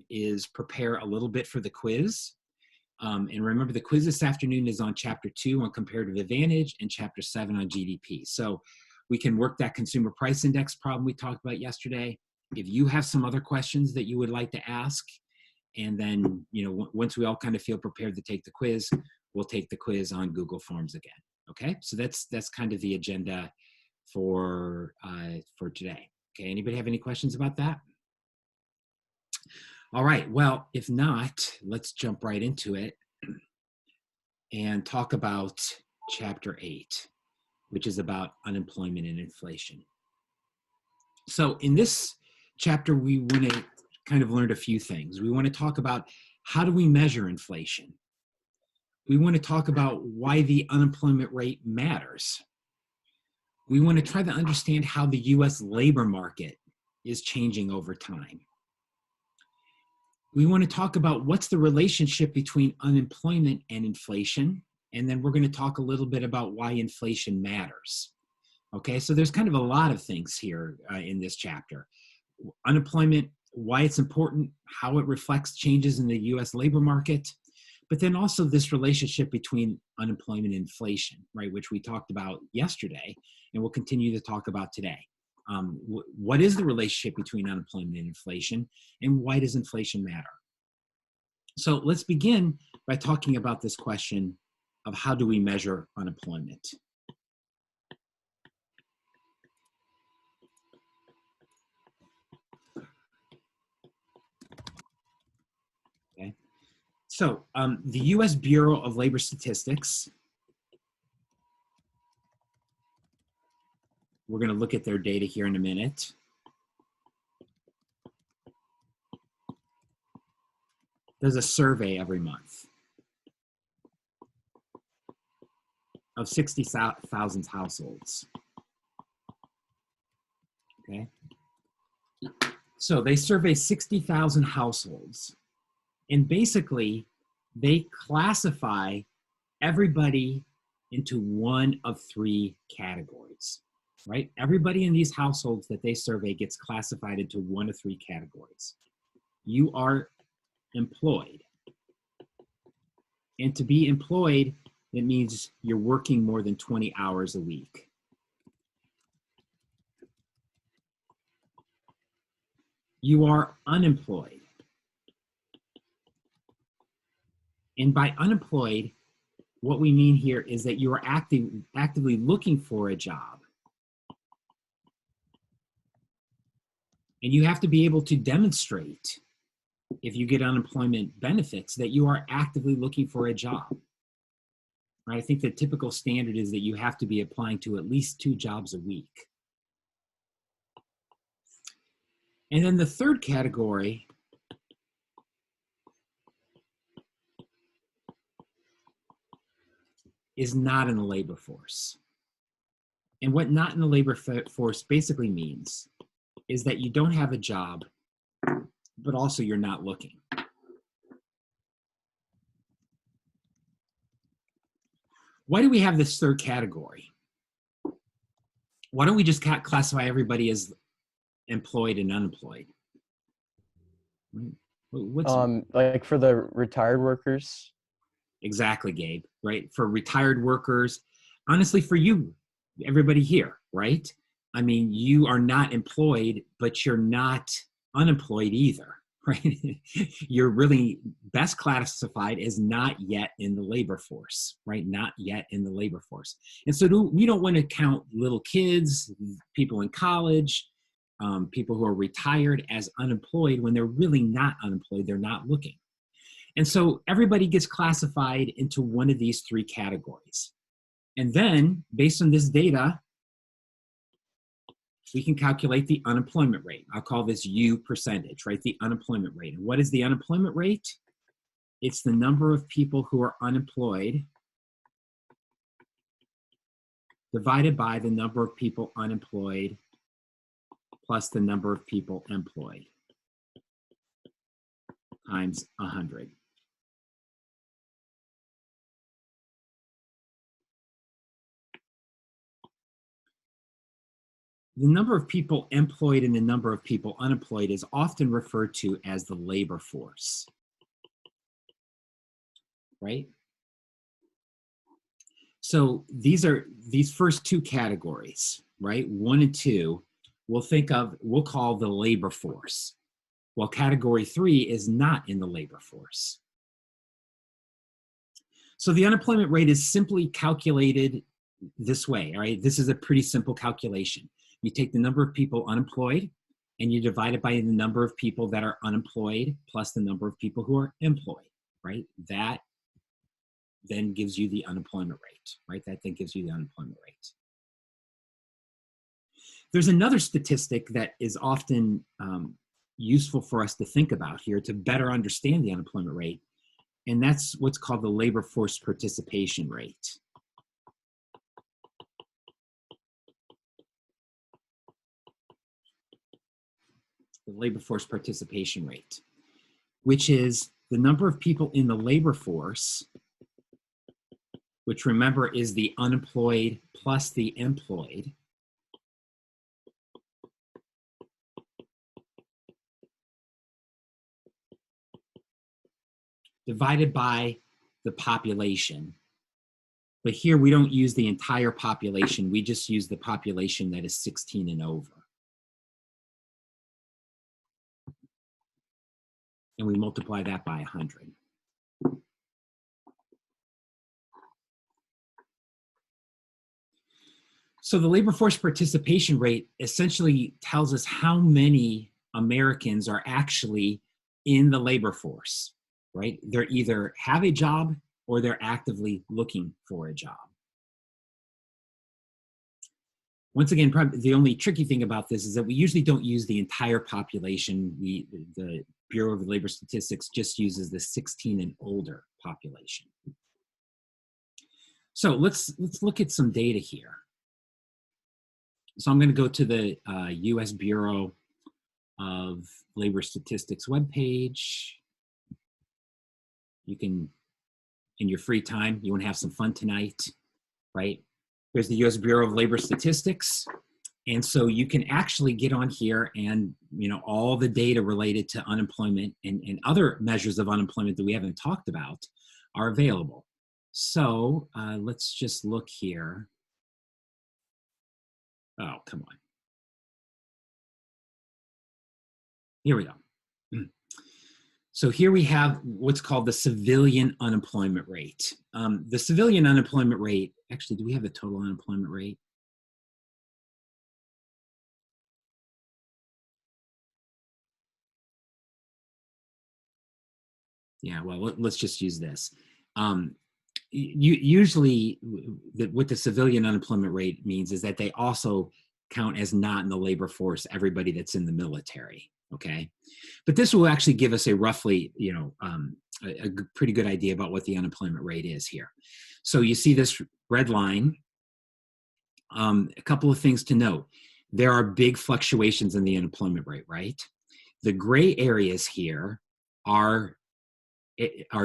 is prepare a little bit for the quiz. And remember, the quiz this afternoon is on Chapter 2 on comparative advantage and Chapter 7 on GDP. So we can work that consumer price index problem we talked about yesterday. If you have some other questions that you would like to ask, and then, once we all kind of feel prepared to take the quiz, we'll take the quiz on Google Forms again. Okay, so that's kind of the agenda for today. Okay, anybody have any questions about that? All right, well, if not, let's jump right into it and talk about Chapter 8, which is about unemployment and inflation. So in this chapter, we want to kind of learn a few things. We want to talk about how do we measure inflation? We want to talk about why the unemployment rate matters. We want to try to understand how the US labor market is changing over time. We want to talk about what's the relationship between unemployment and inflation, and then we're going to talk a little bit about why inflation matters. Okay, so there's kind of a lot of things here in this chapter. Unemployment, why it's important, how it reflects changes in the US labor market, but then also this relationship between unemployment and inflation, right, which we talked about yesterday, and we'll continue to talk about today. What is the relationship between unemployment and inflation, and why does inflation matter? So let's begin by talking about this question of how do we measure unemployment? Okay. So the US Bureau of Labor Statistics, we're going to look at their data here in a minute. Does a survey every month of 60,000 households. Okay. So they survey 60,000 households, and basically they classify everybody into one of three categories, right? Everybody in these households that they survey gets classified into one of three categories. You are employed. And to be employed, it means you're working more than 20 hours a week. You are unemployed. And by unemployed, what we mean here is that you are actively looking for a job. And you have to be able to demonstrate, if you get unemployment benefits, that you are actively looking for a job. Right? I think the typical standard is that you have to be applying to at least 2 jobs a week. And then the third category is not in the labor force. And what not in the labor force basically means is that you don't have a job, but also you're not looking. Why do we have this third category? Why don't we just classify everybody as employed and unemployed? Like for the retired workers? Exactly, Gabe, right? For retired workers, honestly, for you, everybody here, right? I mean, you are not employed, but you're not unemployed either, right? You're really best classified as not yet in the labor force, right? Not yet in the labor force. And so we don't want to count little kids, people in college, people who are retired as unemployed when they're really not unemployed, they're not looking. And so everybody gets classified into one of these three categories. And then, based on this data, we can calculate the unemployment rate. I'll call this U percentage, right? The unemployment rate. And what is the unemployment rate? It's the number of people who are unemployed divided by the number of people unemployed plus the number of people employed times 100. the number of people employed and the number of people unemployed is often referred to as the labor force, right? So these first two categories, right? 1 and 2, we'll call the labor force. While category 3 is not in the labor force. So the unemployment rate is simply calculated this way, all right? This is a pretty simple calculation. You take the number of people unemployed and you divide it by the number of people that are unemployed plus the number of people who are employed, right? That then gives you the unemployment rate, right? That then gives you the unemployment rate. There's another statistic that is often useful for us to think about here to better understand the unemployment rate, and that's what's called the labor force participation rate. The labor force participation rate, which is the number of people in the labor force, which remember is the unemployed plus the employed, divided by the population. But here we don't use the entire population, we just use the population that is 16 and over. And we multiply that by 100. So the labor force participation rate essentially tells us how many Americans are actually in the labor force, right? They're either have a job or they're actively looking for a job. Once again, probably the only tricky thing about this is that we usually don't use the entire population. The Bureau of Labor Statistics just uses the 16 and older population. So let's look at some data here. So I'm going to go to the U.S. Bureau of Labor Statistics webpage. You can, in your free time, you want to have some fun tonight, right? There's the U.S. Bureau of Labor Statistics. And so you can actually get on here and, all the data related to unemployment and other measures of unemployment that we haven't talked about are available. So let's just look here. Oh, come on. Here we go. So here we have what's called the civilian unemployment rate. The civilian unemployment rate, actually, do we have the total unemployment rate? Yeah, well, let's just use this. Usually what the civilian unemployment rate means is that they also count as not in the labor force everybody that's in the military, okay? But this will actually give us a roughly, a pretty good idea about what the unemployment rate is here. So you see this red line. A couple of things to note. There are big fluctuations in the unemployment rate, right? The gray areas here are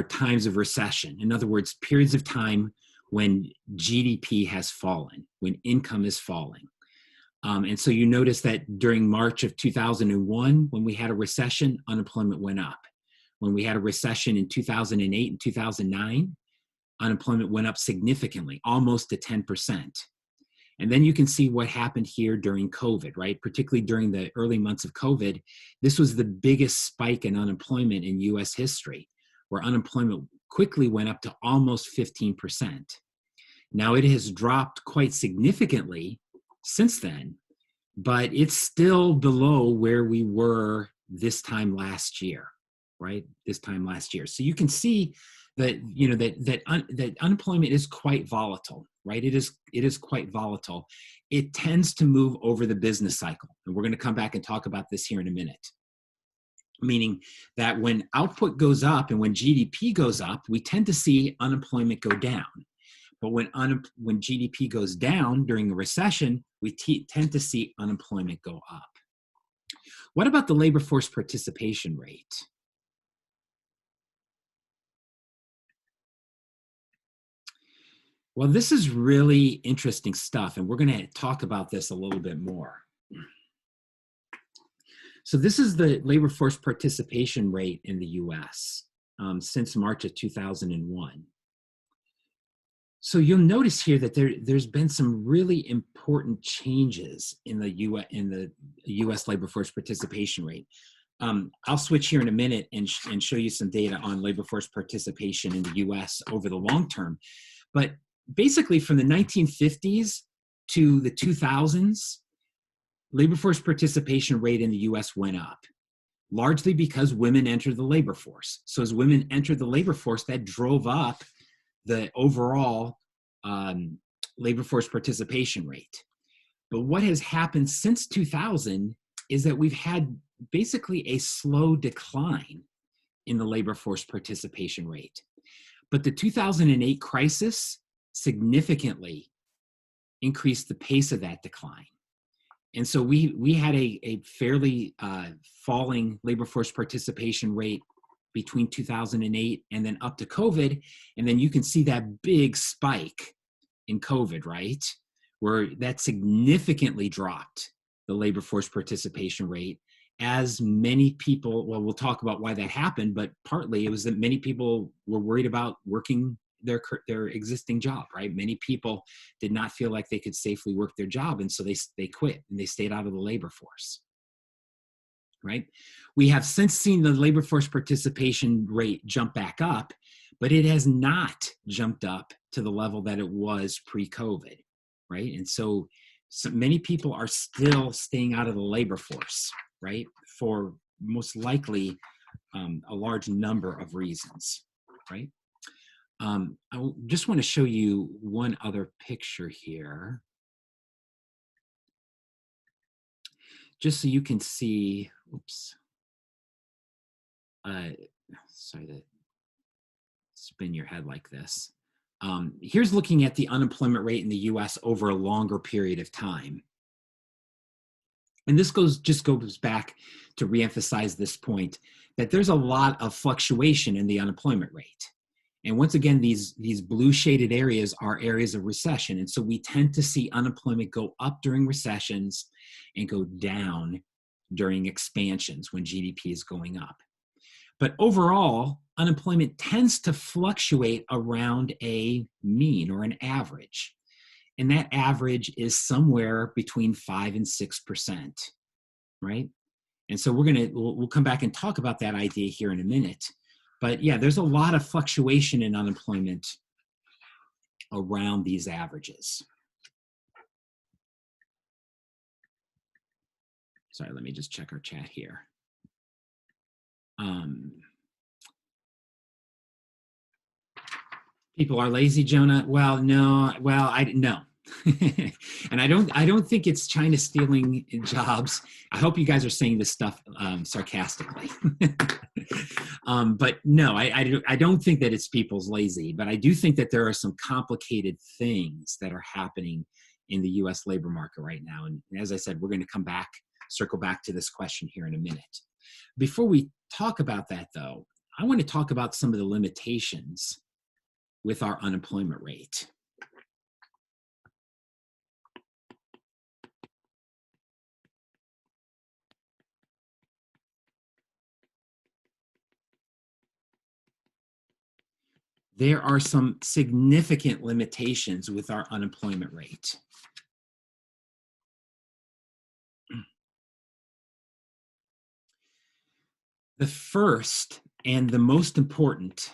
times of recession. In other words, periods of time when GDP has fallen, when income is falling. And so you notice that during March of 2001, when we had a recession, unemployment went up. When we had a recession in 2008 and 2009, unemployment went up significantly, almost to 10%. And then you can see what happened here during COVID, right? Particularly during the early months of COVID, this was the biggest spike in unemployment in US history, where unemployment quickly went up to almost 15%. Now it has dropped quite significantly since then, but it's still below where we were this time last year, right? This time last year. So you can see that, that unemployment is quite volatile, right? It is quite volatile. It tends to move over the business cycle. And we're going to come back and talk about this here in a minute. Meaning that when output goes up and when GDP goes up, we tend to see unemployment go down. But when GDP goes down during a recession, we tend to see unemployment go up. What about the labor force participation rate? Well, this is really interesting stuff, and we're going to talk about this a little bit more. So this is the labor force participation rate in the US since March of 2001. So you'll notice here that there's been some really important changes in the US labor force participation rate. I'll switch here in a minute and show you some data on labor force participation in the US over the long term. But basically from the 1950s to the 2000s, labor force participation rate in the US went up, largely because women entered the labor force. So as women entered the labor force, that drove up the overall labor force participation rate. But what has happened since 2000 is that we've had basically a slow decline in the labor force participation rate. But the 2008 crisis significantly increased the pace of that decline. And so we had a fairly falling labor force participation rate between 2008 and then up to COVID. And then you can see that big spike in COVID, right? Where that significantly dropped the labor force participation rate as many people, well, we'll talk about why that happened, but partly it was that many people were worried about working their existing job, right? Many people did not feel like they could safely work their job, and so they quit and they stayed out of the labor force, right? We have since seen the labor force participation rate jump back up, but it has not jumped up to the level that it was pre-COVID, right? And so many people are still staying out of the labor force, right? For most likely a large number of reasons, right? I just want to show you one other picture here, just so you can see, oops, sorry to spin your head like this. Here's looking at the unemployment rate in the US over a longer period of time. And this just goes back to reemphasize this point, that there's a lot of fluctuation in the unemployment rate. And once again, these blue shaded areas are areas of recession. And so we tend to see unemployment go up during recessions and go down during expansions when GDP is going up. But overall, unemployment tends to fluctuate around a mean or an average. And that average is somewhere between 5 and 6%, right? And so we'll come back and talk about that idea here in a minute. But yeah, there's a lot of fluctuation in unemployment around these averages. Sorry, let me just check our chat here. People are lazy, Jonah. Well, no. And I don't think it's China stealing jobs. I hope you guys are saying this stuff sarcastically. But no, I don't think that it's people's lazy, but I do think that there are some complicated things that are happening in the US labor market right now. And as I said, we're going to circle back to this question here in a minute. Before we talk about that though, I want to talk about some of the limitations with our unemployment rate. There are some significant limitations with our unemployment rate. The first and the most important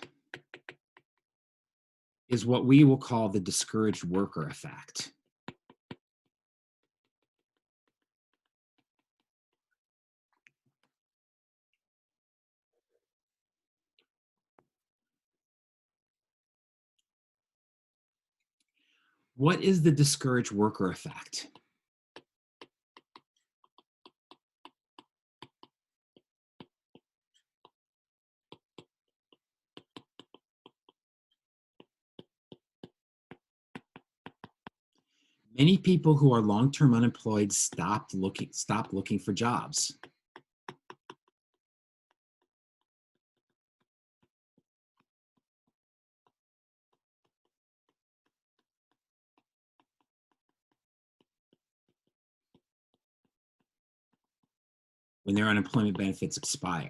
is what we will call the discouraged worker effect. What is the discouraged worker effect? Many people who are long-term unemployed stop looking for jobs. when their unemployment benefits expire.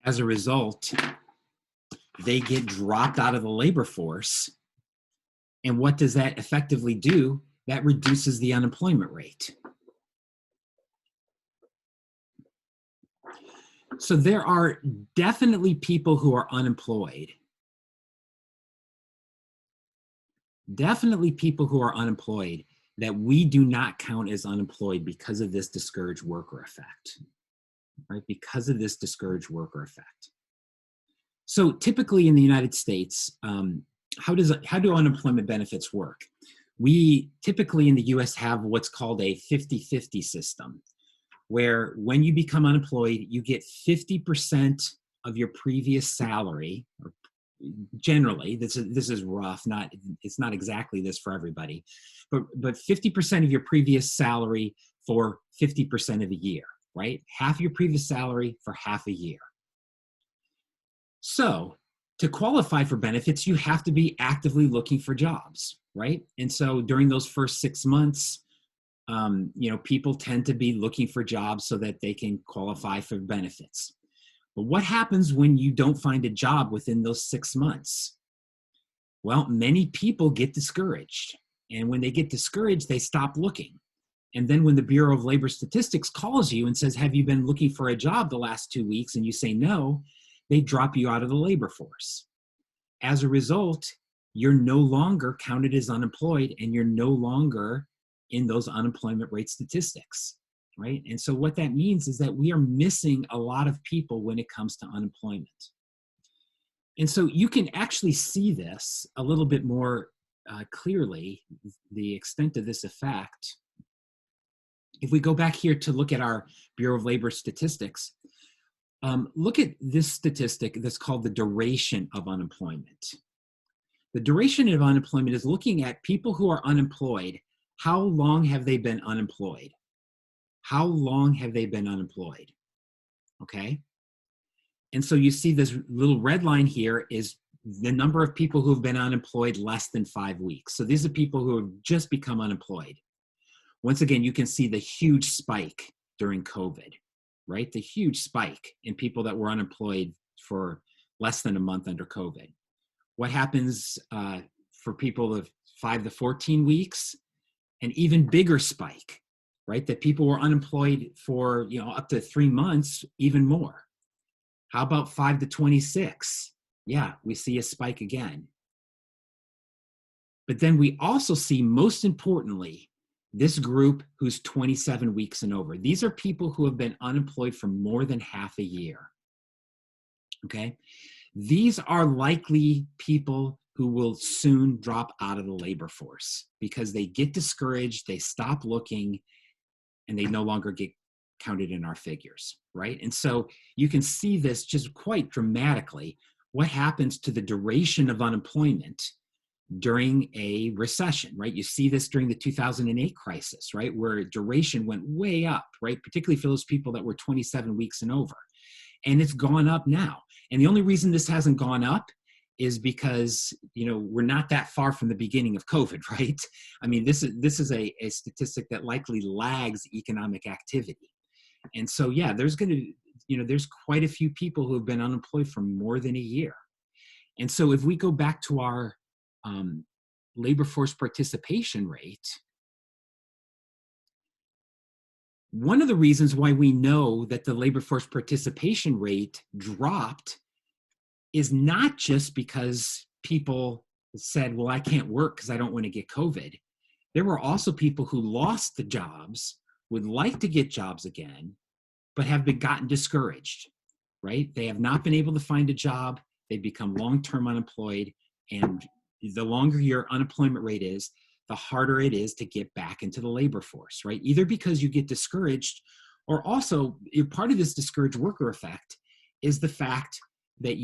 As a result, they get dropped out of the labor force. And what does that effectively do? That reduces the unemployment rate. So there are definitely people who are unemployed. Definitely people who are unemployed that we do not count as unemployed because of this discouraged worker effect, right? Because of this discouraged worker effect. So typically in the United States, how do unemployment benefits work? We typically in the US have what's called a 50-50 system, where when you become unemployed, you get 50% of your previous salary, or generally, this is rough, it's not exactly this for everybody, but 50% of your previous salary for 50% of a year, right? Half your previous salary for half a year. So to qualify for benefits, you have to be actively looking for jobs, right? And so during those first 6 months, people tend to be looking for jobs so that they can qualify for benefits. But what happens when you don't find a job within those 6 months? Well, many people get discouraged. And when they get discouraged, they stop looking. And then when the Bureau of Labor Statistics calls you and says, have you been looking for a job the last 2 weeks? And you say no, they drop you out of the labor force. As a result, you're no longer counted as unemployed and you're no longer in those unemployment rate statistics, right? And so what that means is that we are missing a lot of people when it comes to unemployment. And so you can actually see this a little bit more clearly, the extent of this effect. If we go back here to look at our Bureau of Labor Statistics, look at this statistic that's called the duration of unemployment. The duration of unemployment is looking at people who are unemployed. How long have they been unemployed? How long have they been unemployed? Okay. And so you see this little red line here is the number of people who have been unemployed less than 5 weeks. So these are people who have just become unemployed. Once again, you can see the huge spike during COVID, right? The huge spike in people that were unemployed for less than a month under COVID. What happens for people of 5 to 14 weeks? An even bigger spike, right? That people were unemployed for, up to 3 months, even more. How about 5 to 26? Yeah, we see a spike again. But then we also see, most importantly, this group who's 27 weeks and over. These are people who have been unemployed for more than half a year. Okay? These are likely people who will soon drop out of the labor force because they get discouraged, they stop looking, and they no longer get counted in our figures, right? And so you can see this just quite dramatically, what happens to the duration of unemployment during a recession, right? You see this during the 2008 crisis, right? Where duration went way up, right? Particularly for those people that were 27 weeks and over. And it's gone up now. And the only reason this hasn't gone up is because, we're not that far from the beginning of COVID, right? I mean, this is a statistic that likely lags economic activity. And so, yeah, there's quite a few people who have been unemployed for more than a year. And so if we go back to our labor force participation rate, one of the reasons why we know that the labor force participation rate dropped is not just because people said, well, I can't work because I don't want to get COVID. There were also people who lost the jobs, would like to get jobs again, but have gotten discouraged, right? They have not been able to find a job. They've become long-term unemployed. And the longer your unemployment rate is, the harder it is to get back into the labor force, right? Either because you get discouraged, or also part of this discouraged worker effect is the fact that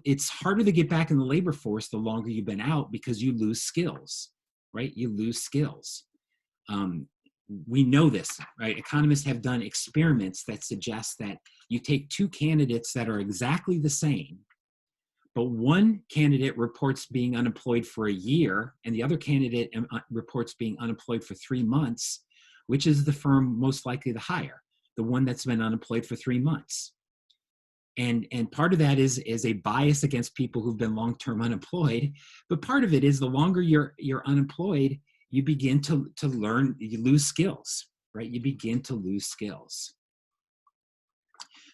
it's harder to get back in the labor force the longer you've been out because you lose skills, right? You lose skills. We know this, right? Economists have done experiments that suggest that you take two candidates that are exactly the same, But one candidate reports being unemployed for a year, and the other candidate reports being unemployed for 3 months. Which is the firm most likely to hire? The one that's been unemployed for 3 months. And part of that is a bias against people who've been long-term unemployed. But part of it is the longer you're unemployed, you begin to learn, you lose skills, right? You begin to lose skills.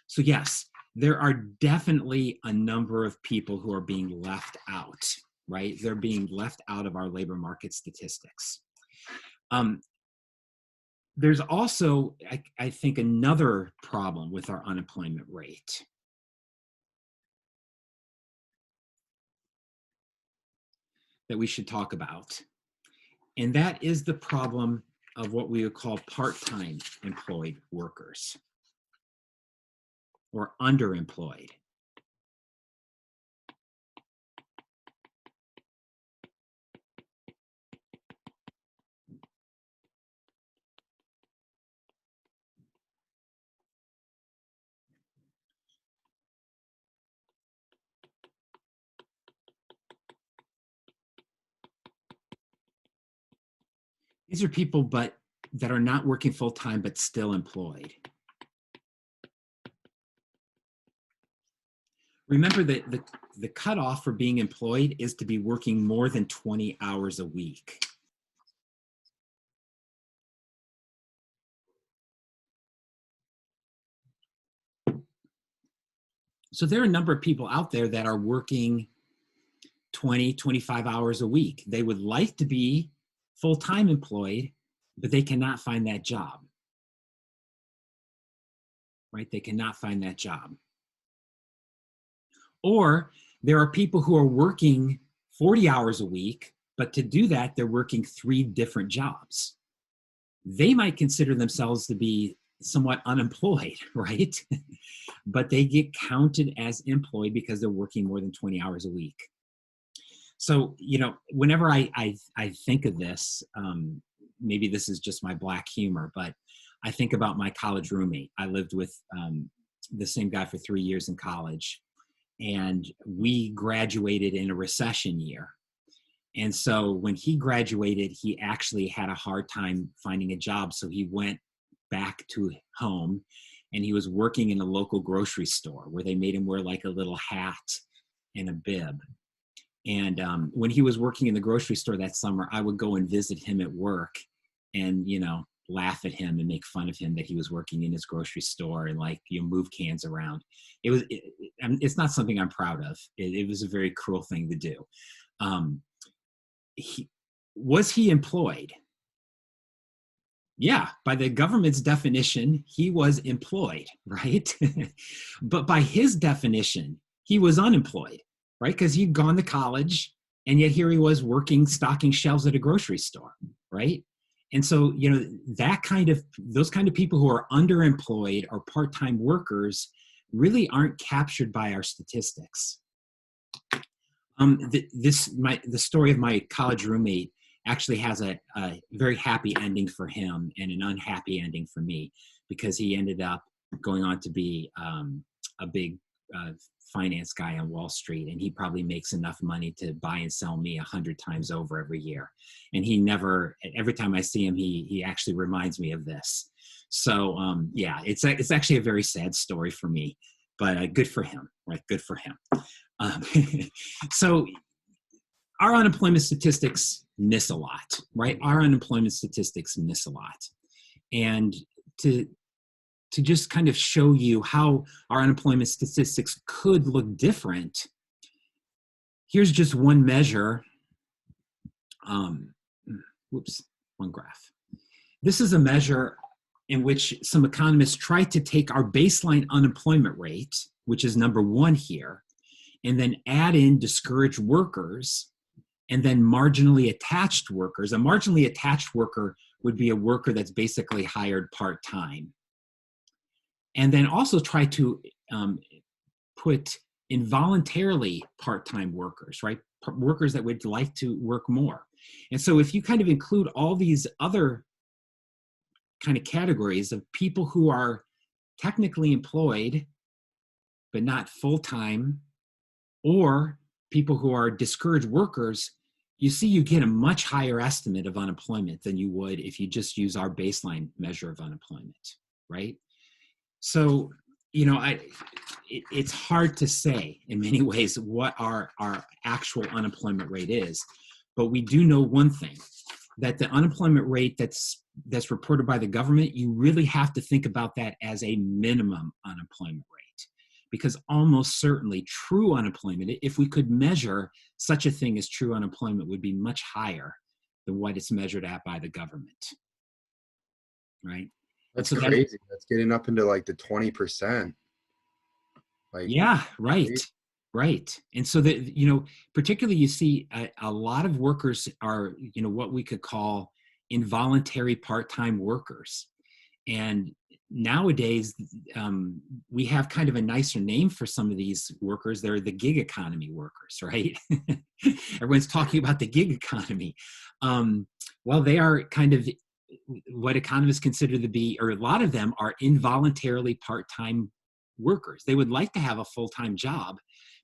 So yes, there are definitely a number of people who are being left out, right? They're being left out of our labor market statistics. There's also, I think, another problem with our unemployment rate. That we should talk about. And that is the problem of what we would call part-time employed workers or underemployed. These are people that are not working full-time but still employed. Remember that the cutoff for being employed is to be working more than 20 hours a week. So there are a number of people out there that are working 20, 25 hours a week. They would like to be full-time employed, but they cannot find that job, right? They cannot find that job. Or there are people who are working 40 hours a week, but to do that, they're working 3 different jobs. They might consider themselves to be somewhat unemployed, right? But they get counted as employed because they're working more than 20 hours a week. So, you know, whenever I think of this, maybe this is just my Black humor, but I think about my college roommate. I lived with the same guy for 3 years in college, and we graduated in a recession year. And so when he graduated, he actually had a hard time finding a job. So he went back to home, and he was working in a local grocery store where they made him wear like a little hat and a bib. And when he was working in the grocery store that summer, I would go and visit him at work and, you know, laugh at him and make fun of him that he was working in his grocery store and, like, you know, move cans around. It's not something I'm proud of. It was a very cruel thing to do. Was he employed? Yeah, by the government's definition, he was employed, right? But by his definition, he was unemployed, right? Because he'd gone to college, and yet here he was working, stocking shelves at a grocery store, right? And so, you know, those kind of people who are underemployed or part-time workers really aren't captured by our statistics. The story of my college roommate actually has a very happy ending for him and an unhappy ending for me, because he ended up going on to be a big finance guy on Wall Street, and he probably makes enough money to buy and sell me 100 times over every year. And every time I see him, he actually reminds me of this. So yeah, it's actually a very sad story for me, but good for him, right? Good for him. So our unemployment statistics miss a lot, right? Our unemployment statistics miss a lot. And to just kind of show you how our unemployment statistics could look different, here's just one measure. One graph. This is a measure in which some economists try to take our baseline unemployment rate, which is number 1 here, and then add in discouraged workers and then marginally attached workers. A marginally attached worker would be a worker that's basically hired part-time. And then also try to put involuntarily part-time workers, right? Workers that would like to work more. And so if you kind of include all these other kind of categories of people who are technically employed, but not full-time, or people who are discouraged workers, you see you get a much higher estimate of unemployment than you would if you just use our baseline measure of unemployment, right? So, it's hard to say in many ways what our actual unemployment rate is, but we do know one thing, that the unemployment rate that's reported by the government, you really have to think about that as a minimum unemployment rate, because almost certainly true unemployment, if we could measure such a thing as true unemployment, would be much higher than what it's measured at by the government, right? That's So crazy. That's getting up into like the 20%. Like, yeah, right. And so that, particularly you see a lot of workers are, what we could call involuntary part-time workers. And nowadays, we have kind of a nicer name for some of these workers. They're the gig economy workers, right? Everyone's talking about the gig economy. Well, they are kind of what economists consider to be, or a lot of them are involuntarily part-time workers. They would like to have a full-time job,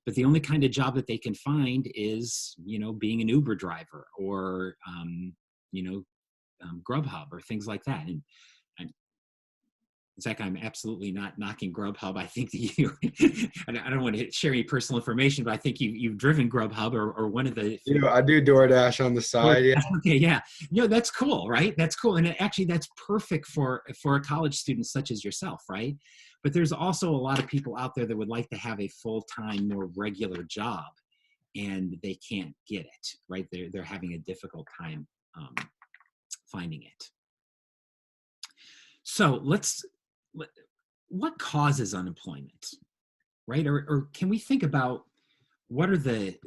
but the only kind of job that they can find is, being an Uber driver or, Grubhub or things like that. And Zach, I'm absolutely not knocking Grubhub. I think that you, I don't want to share any personal information, but I think you've driven Grubhub or one of the. I do DoorDash on the side. Yeah. Okay, yeah. That's cool, right? That's cool. And actually that's perfect for a college student such as yourself, right? But there's also a lot of people out there that would like to have a full-time, more regular job, and they can't get it, right? They're having a difficult time finding it. So what causes unemployment, right? Or can we think about what are the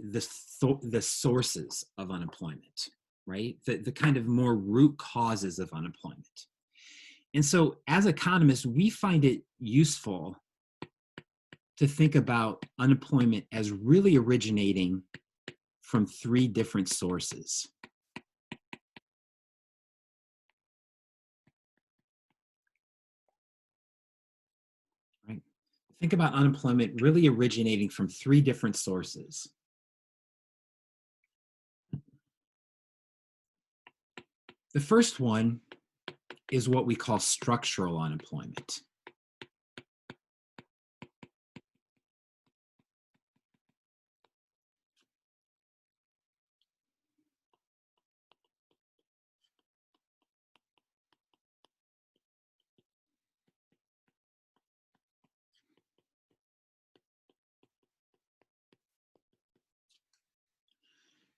sources of unemployment, right? The kind of more root causes of unemployment. And so as economists, we find it useful to think about unemployment as really originating from three different sources. Right? Think about unemployment really originating from three different sources. The first one is what we call structural unemployment.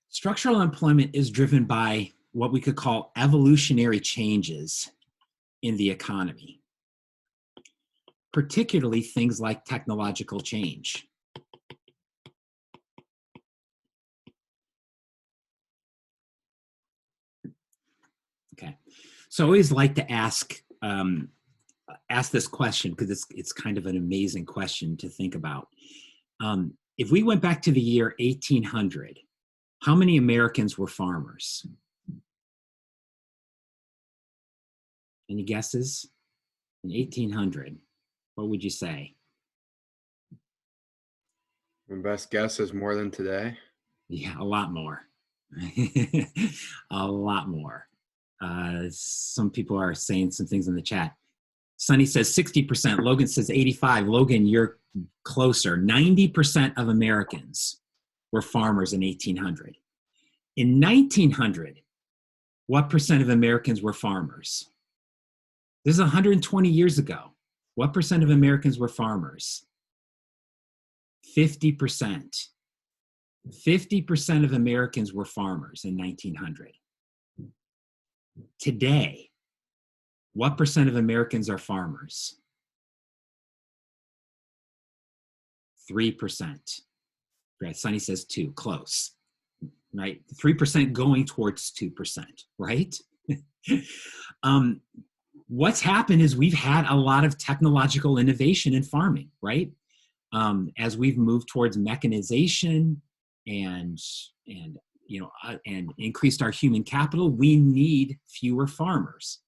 Structural unemployment is driven by what we could call evolutionary changes in the economy, particularly things like technological change. Okay, so I always like to ask this question because it's kind of an amazing question to think about. If we went back to the year 1800, how many Americans were farmers? Any guesses? In 1800, what would you say? My best guess is more than today. Yeah, a lot more. A lot more. Some people are saying some things in the chat. Sunny says 60%. Logan says 85. Logan, you're closer. 90% of Americans were farmers in 1800. In 1900, what percent of Americans were farmers? This is 120 years ago. What percent of Americans were farmers? 50%. 50% of Americans were farmers in 1900. Today, what percent of Americans are farmers? 3%. Right, Sunny says 2, close. Right, 3% going towards 2%, right? What's happened is we've had a lot of technological innovation in farming, right? As we've moved towards mechanization and increased our human capital, we need fewer farmers.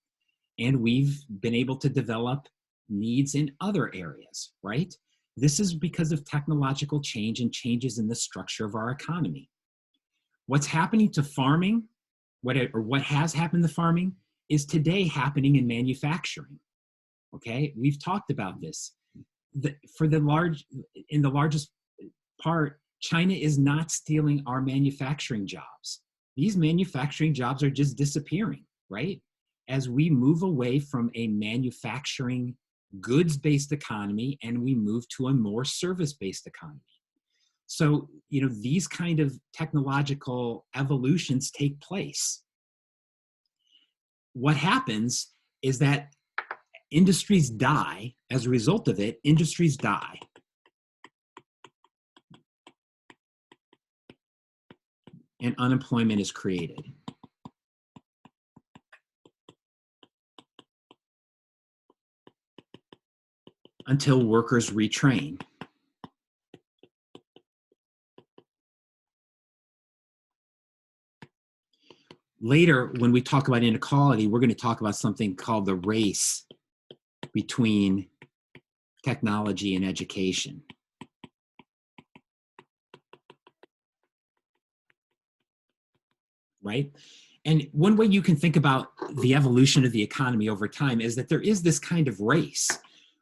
And we've been able to develop needs in other areas, right? This is because of technological change and changes in the structure of our economy. What's happening to farming, what has happened to farming, is today happening in manufacturing. Okay, we've talked about this. In the largest part, China is not stealing our manufacturing jobs. These manufacturing jobs are just disappearing, right? As we move away from a manufacturing goods-based economy and we move to a more service-based economy. So, these kind of technological evolutions take place. What happens is that industries die. As a result of it, industries die. And unemployment is created. Until workers retrain. Later, when we talk about inequality, we're going to talk about something called the race between technology and education. Right? And one way you can think about the evolution of the economy over time is that there is this kind of race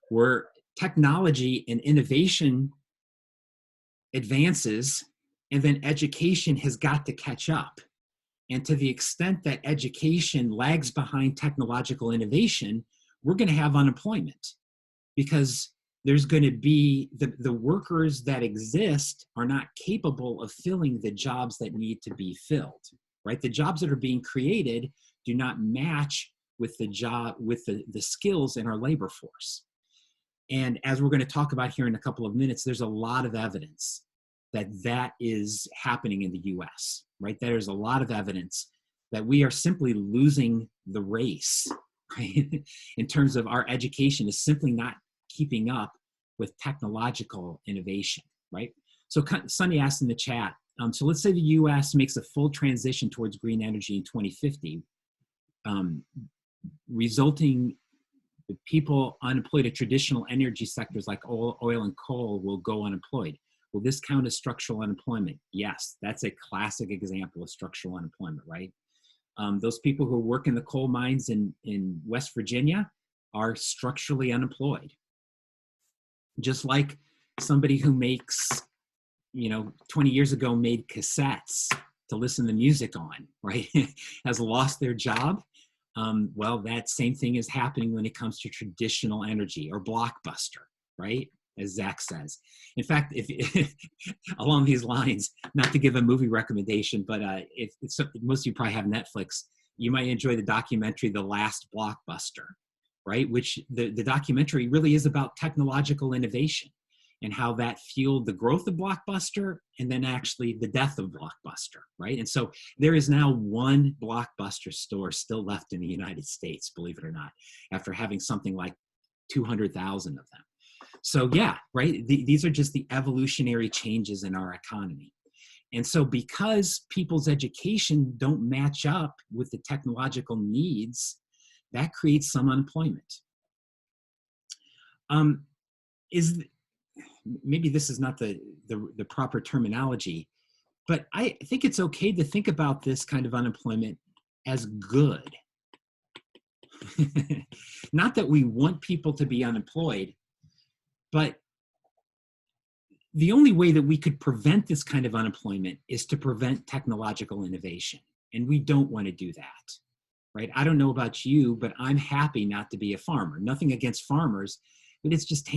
where technology and innovation advances, and then education has got to catch up. And to the extent that education lags behind technological innovation, we're going to have unemployment, because there's going to be the workers that exist are not capable of filling the jobs that need to be filled, right? The jobs that are being created do not match with the skills in our labor force. And as we're going to talk about here in a couple of minutes, there's a lot of evidence that is happening in the US, right? There's a lot of evidence that we are simply losing the race, right? In terms of our education is simply not keeping up with technological innovation, right? So Sunny asked in the chat, so let's say the US makes a full transition towards green energy in 2050, resulting the people unemployed at traditional energy sectors like oil and coal will go unemployed. Will this count as structural unemployment? Yes, that's a classic example of structural unemployment, right? Those people who work in the coal mines in West Virginia are structurally unemployed. Just like somebody who makes, 20 years ago made cassettes to listen to music on, right, has lost their job. Well, that same thing is happening when it comes to traditional energy or Blockbuster, right? As Zach says. In fact, if along these lines, not to give a movie recommendation, but if most of you probably have Netflix, you might enjoy the documentary The Last Blockbuster, right? Which the documentary really is about technological innovation and how that fueled the growth of Blockbuster and then actually the death of Blockbuster, right? And so there is now one Blockbuster store still left in the United States, believe it or not, after having something like 200,000 of them. So yeah, right, these are just the evolutionary changes in our economy. And so because people's education don't match up with the technological needs, that creates some unemployment. Maybe this is not the proper terminology, but I think it's okay to think about this kind of unemployment as good. Not that we want people to be unemployed, but the only way that we could prevent this kind of unemployment is to prevent technological innovation. And we don't want to do that, right? I don't know about you, but I'm happy not to be a farmer. Nothing against farmers, but it's just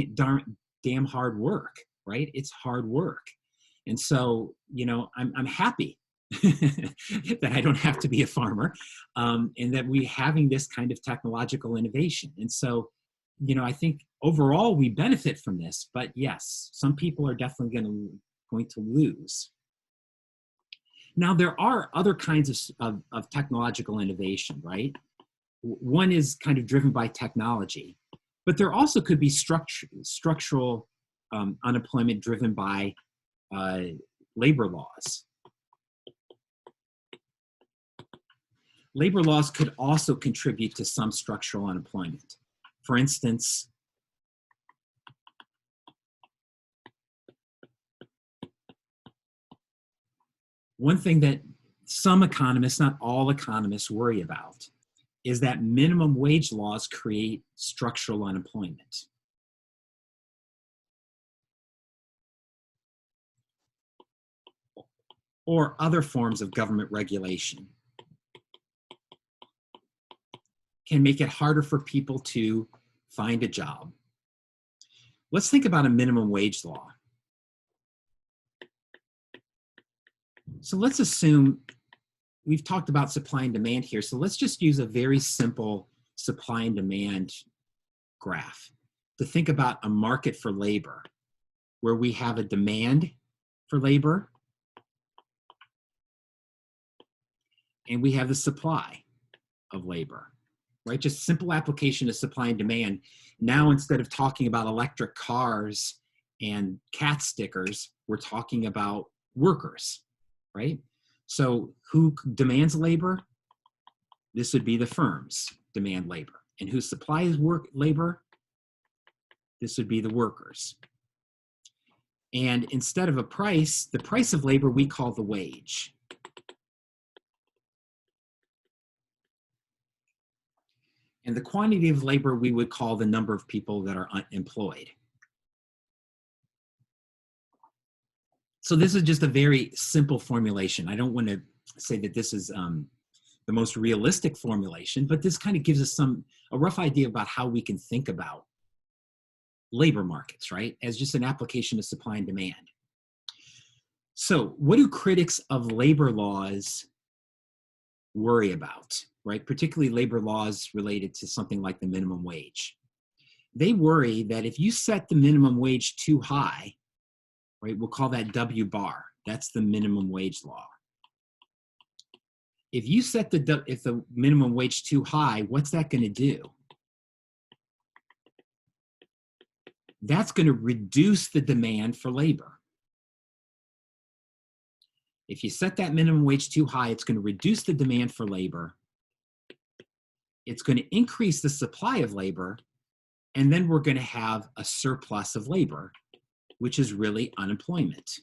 damn hard work, right? It's hard work. And so, I'm happy that I don't have to be a farmer, and that we're having this kind of technological innovation. And so, I think overall we benefit from this, but yes, some people are definitely going to lose. Now, there are other kinds of technological innovation, right? One is kind of driven by technology, but there also could be structural unemployment driven by labor laws. Labor laws could also contribute to some structural unemployment. For instance, one thing that some economists, not all economists, worry about is that minimum wage laws create structural unemployment. Or other forms of government regulation can make it harder for people to find a job. Let's think about a minimum wage law. So let's assume we've talked about supply and demand here. So let's just use a very simple supply and demand graph to think about a market for labor where we have a demand for labor and we have the supply of labor, right? Just simple application of supply and demand. Now, instead of talking about electric cars and cat stickers, we're talking about workers, right? So who demands labor? This would be the firms demand labor. And who supplies labor? This would be the workers. And instead of a price, the price of labor we call the wage. And the quantity of labor we would call the number of people that are unemployed. So this is just a very simple formulation. I don't want to say that this is the most realistic formulation, but this kind of gives us a rough idea about how we can think about labor markets, right? As just an application of supply and demand. So what do critics of labor laws worry about, right? Particularly labor laws related to something like the minimum wage. They worry that if you set the minimum wage too high, right, we'll call that W bar. That's the minimum wage law. If you set the minimum wage too high, what's that going to do? That's going to reduce the demand for labor. If you set that minimum wage too high, it's going to reduce the demand for labor. It's going to increase the supply of labor, and then we're going to have a surplus of labor, which is really unemployment,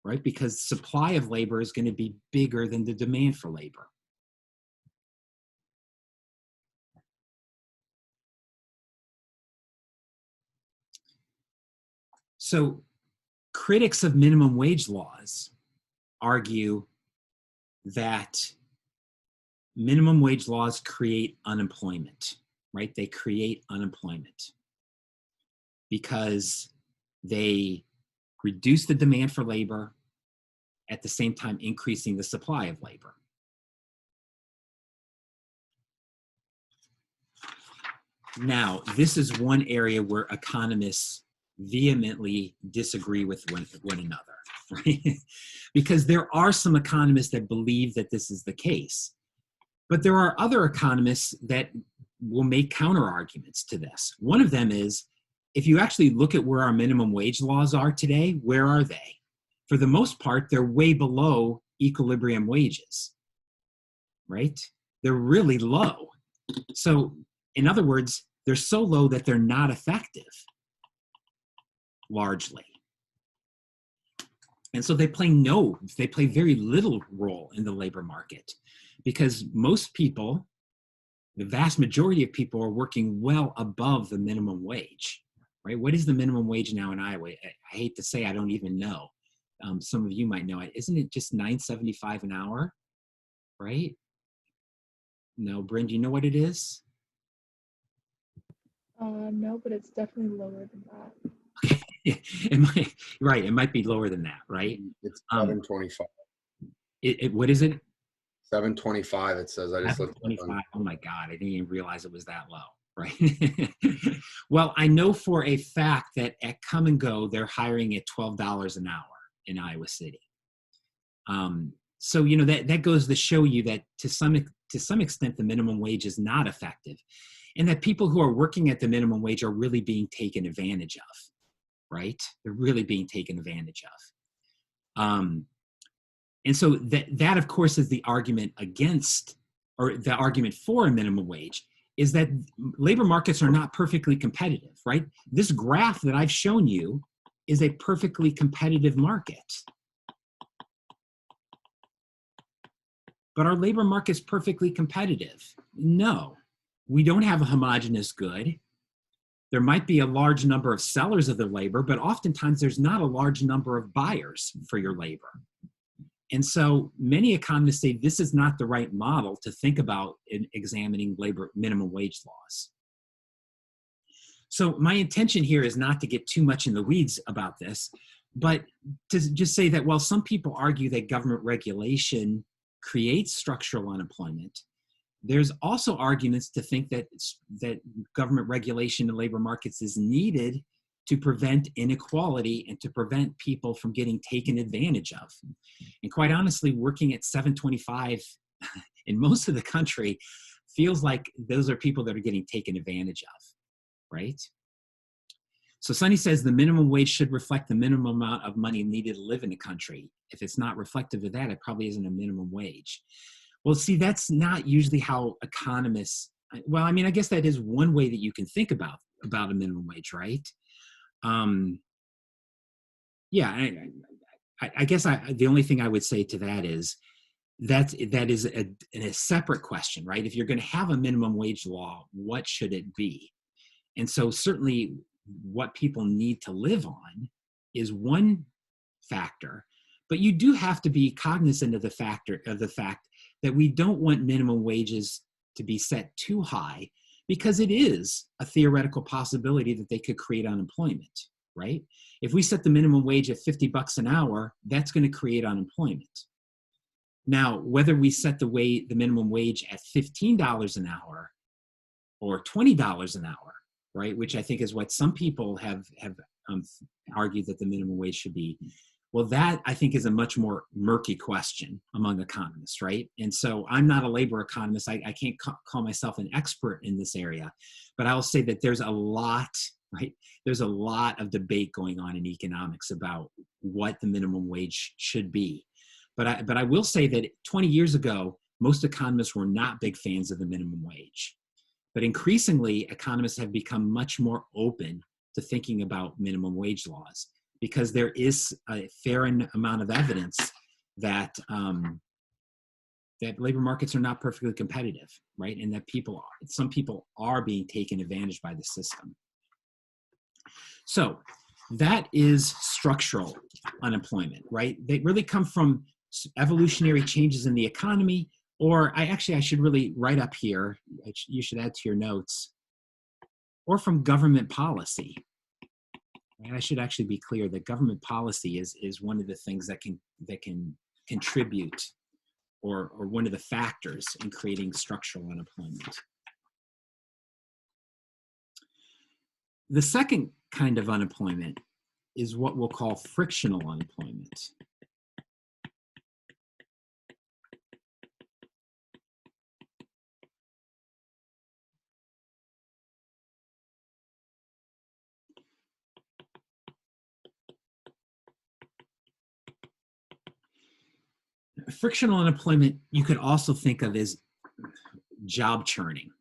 right? Because supply of labor is going to be bigger than the demand for labor. So critics of minimum wage laws argue that minimum wage laws create unemployment, right? They create unemployment because they reduce the demand for labor at the same time increasing the supply of labor. Now, this is one area where economists vehemently disagree with one another, right? Because there are some economists that believe that this is the case, but there are other economists that will make counter arguments to this. One of them is, if you actually look at where our minimum wage laws are today, where are they? For the most part, they're way below equilibrium wages, right? They're really low. So in other words, they're so low that they're not effective, largely. And so they play very little role in the labor market because most people, the vast majority of people are working well above the minimum wage, right? What is the minimum wage now in Iowa? I hate to say, I don't even know. Some of you might know it. Isn't it just $9.75 an hour, right? No, Bryn, do you know what it is? No, but it's definitely lower than that. Okay, it might be lower than that, right? It's 725. What is it? 725. It says. I just looked. 725. Oh my God, I didn't even realize it was that low, right? Well, I know for a fact that at Come and Go, they're hiring at $12 an hour in Iowa City. So you know that goes to show you that to some extent the minimum wage is not effective, and that people who are working at the minimum wage are really being taken advantage of, right? They're really being taken advantage of. And so that of course is the argument against, or the argument for a minimum wage, is that labor markets are not perfectly competitive, right? This graph that I've shown you is a perfectly competitive market. but our labor market's perfectly competitive. No, we don't have a homogeneous good. There might be a large number of sellers of the labor, but oftentimes there's not a large number of buyers for your labor. And so many economists say this is not the right model to think about in examining labor minimum wage laws. So my intention here is not to get too much in the weeds about this, but to just say that while some people argue that government regulation creates structural unemployment, there's also arguments to think that government regulation in labor markets is needed to prevent inequality and to prevent people from getting taken advantage of. And quite honestly, working at 725 in most of the country feels like those are people that are getting taken advantage of, right? So Sonny says the minimum wage should reflect the minimum amount of money needed to live in the country. If it's not reflective of that, it probably isn't a minimum wage. Well, see, that's not usually how economists, well, I mean, I guess that is one way that you can think about a minimum wage, right? Yeah, I guess the only thing I would say to that is that is a separate question, right? If you're going to have a minimum wage law, what should it be? And so certainly what people need to live on is one factor, but you do have to be cognizant of the fact that we don't want minimum wages to be set too high, because it is a theoretical possibility that they could create unemployment, right? If we set the minimum wage at $50 an hour, that's going to create unemployment. Now, whether we set the minimum wage at $15 an hour or $20 an hour, right, which I think is what some people have argued that the minimum wage should be, well, that I think is a much more murky question among economists, right? And so I'm not a labor economist. I can't call myself an expert in this area, but I'll say that there's a lot, right? There's a lot of debate going on in economics about what the minimum wage should be. But I will say that 20 years ago, most economists were not big fans of the minimum wage. But increasingly, economists have become much more open to thinking about minimum wage laws, because there is a fair amount of evidence that that labor markets are not perfectly competitive, right? And that some people are being taken advantage by the system. So that is structural unemployment, right? They really come from evolutionary changes in the economy, or I should really write up here, you should add to your notes, or from government policy. And I should actually be clear that government policy is one of the things that can contribute, or one of the factors in creating structural unemployment. The second kind of unemployment is what we'll call frictional unemployment. Frictional unemployment you could also think of as job churning.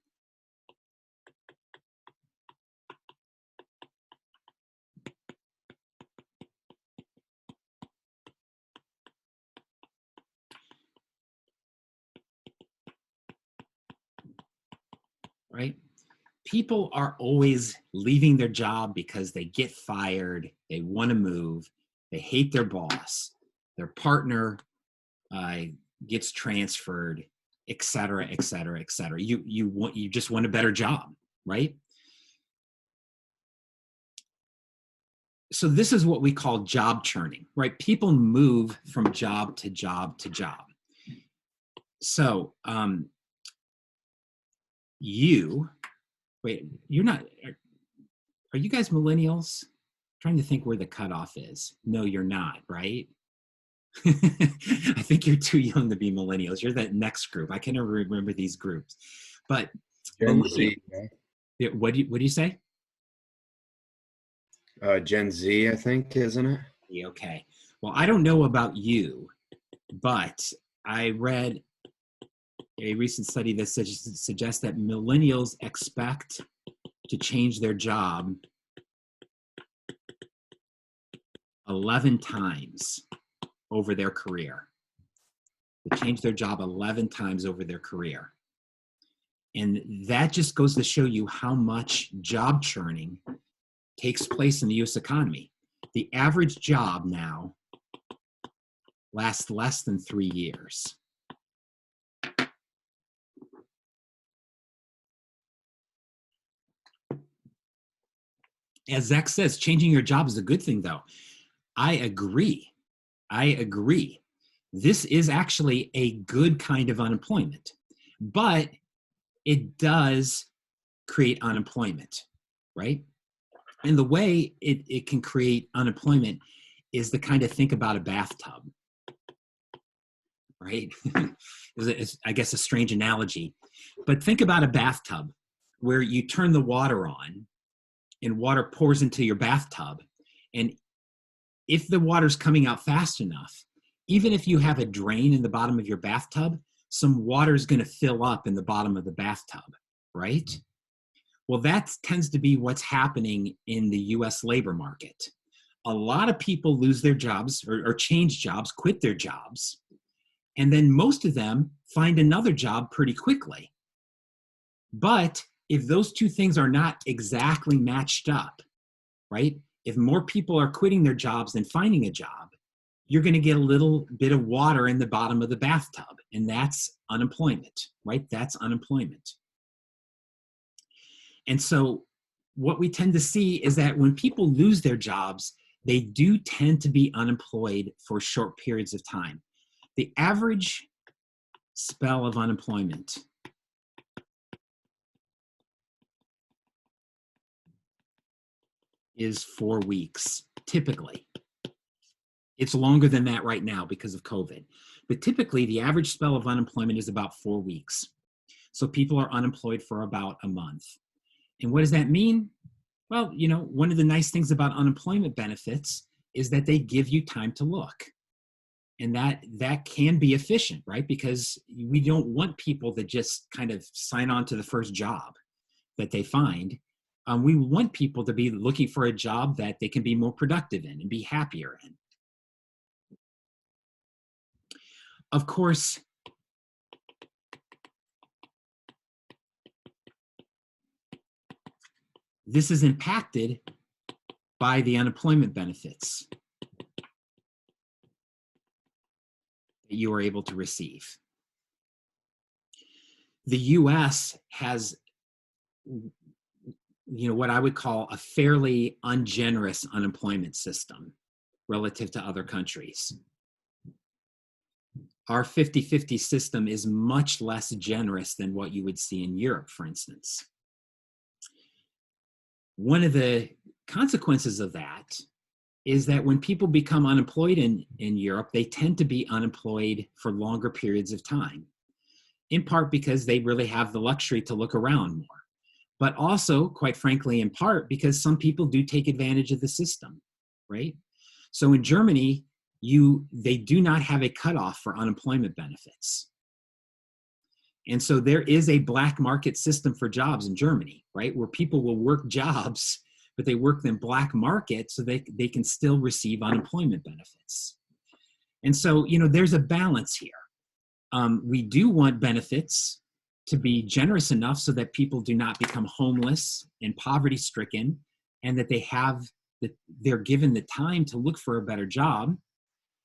Right? People are always leaving their job because they get fired, they want to move, they hate their boss, their partner gets transferred, et cetera, et cetera, et cetera. You just want a better job, right? So this is what we call job churning, right? People move from job to job to job. So you're not, are you guys millennials? I'm trying to think where the cutoff is. No, you're not, right? I think you're too young to be millennials. You're that next group. I can never remember these groups. But Gen Z. Yeah, what do you say? Gen Z, I think, isn't it? Okay. Well, I don't know about you, but I read a recent study that suggests that millennials expect to change their job 11 times over their career. that change their job 11 times over their career. And that just goes to show you how much job churning takes place in the US economy. The average job now lasts less than 3 years. As Zach says, changing your job is a good thing, though. I agree. This is actually a good kind of unemployment, but it does create unemployment, right? And the way it can create unemployment is to kind of think about a bathtub, right? It's, I guess, a strange analogy, but think about a bathtub where you turn the water on and water pours into your bathtub. And if the water's coming out fast enough, even if you have a drain in the bottom of your bathtub, some water is going to fill up in the bottom of the bathtub, right? Well, that tends to be what's happening in the US labor market. A lot of people lose their jobs or change jobs, quit their jobs, and then most of them find another job pretty quickly. But if those two things are not exactly matched up, right? If more people are quitting their jobs than finding a job, you're going to get a little bit of water in the bottom of the bathtub, and that's unemployment, right? That's unemployment. And so what we tend to see is that when people lose their jobs, they do tend to be unemployed for short periods of time. The average spell of unemployment is 4 weeks, typically. It's longer than that right now because of COVID. But typically, the average spell of unemployment is about 4 weeks. So people are unemployed for about a month. And what does that mean? Well, you know, one of the nice things about unemployment benefits is that they give you time to look. And that can be efficient, right? Because we don't want people that just kind of sign on to the first job that they find. We want people to be looking for a job that they can be more productive in and be happier in. Of course, this is impacted by the unemployment benefits that you are able to receive. The US has, you know, what I would call a fairly ungenerous unemployment system relative to other countries. Our 50-50 system is much less generous than what you would see in Europe, for instance. One of the consequences of that is that when people become unemployed in Europe, they tend to be unemployed for longer periods of time, in part because they really have the luxury to look around more, but also, quite frankly, in part because some people do take advantage of the system, right? So in Germany, they do not have a cutoff for unemployment benefits. And so there is a black market system for jobs in Germany, right? Where people will work jobs, but they work them black market so they can still receive unemployment benefits. And so, you know, there's a balance here. We do want benefits to be generous enough so that people do not become homeless and poverty stricken, and that they're given the time to look for a better job.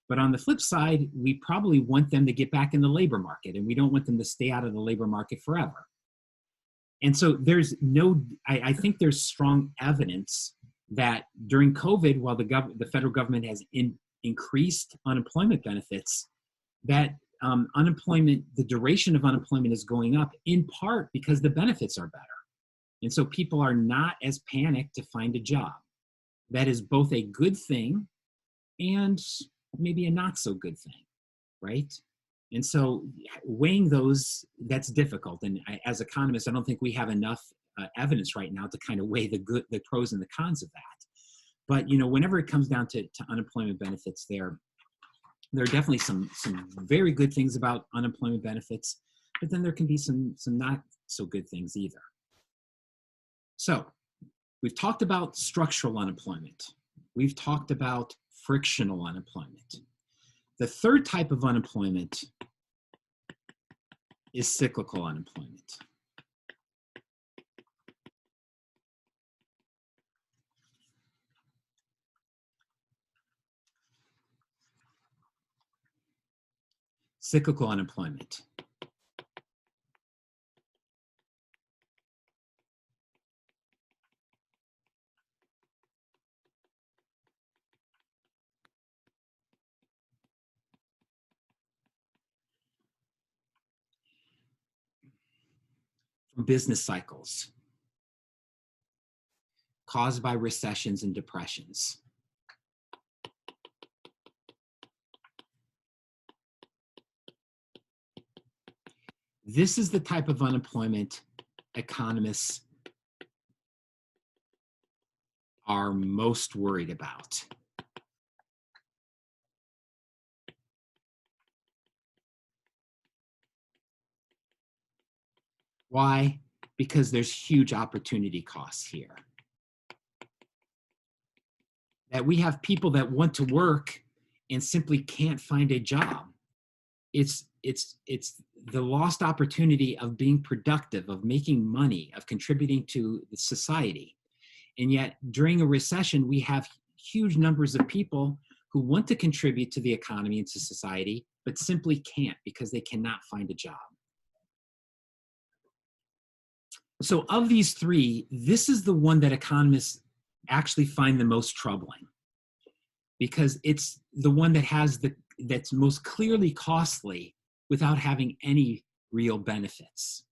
But on the flip side, we probably want them to get back in the labor market, and we don't want them to stay out of the labor market forever. And so I think there's strong evidence that during COVID, while the federal government has increased unemployment benefits, that the duration of unemployment is going up, in part because the benefits are better. And so people are not as panicked to find a job. That is both a good thing and maybe a not so good thing, right? And so weighing those, that's difficult. And as economists, I don't think we have enough evidence right now to kind of weigh the pros and the cons of that. But, you know, whenever it comes down to unemployment benefits, there are definitely some very good things about unemployment benefits, but then there can be some not so good things either. So we've talked about structural unemployment. We've talked about frictional unemployment. The third type of unemployment is cyclical unemployment. Cyclical unemployment. From business cycles caused by recessions and depressions. This is the type of unemployment economists are most worried about. Why? Because there's huge opportunity costs here. That we have people that want to work and simply can't find a job. It's the lost opportunity of being productive, of making money, of contributing to society. And yet during a recession, we have huge numbers of people who want to contribute to the economy and to society, but simply can't because they cannot find a job. So of these three, this is the one that economists actually find the most troubling, because it's the one that has that's most clearly costly without having any real benefits.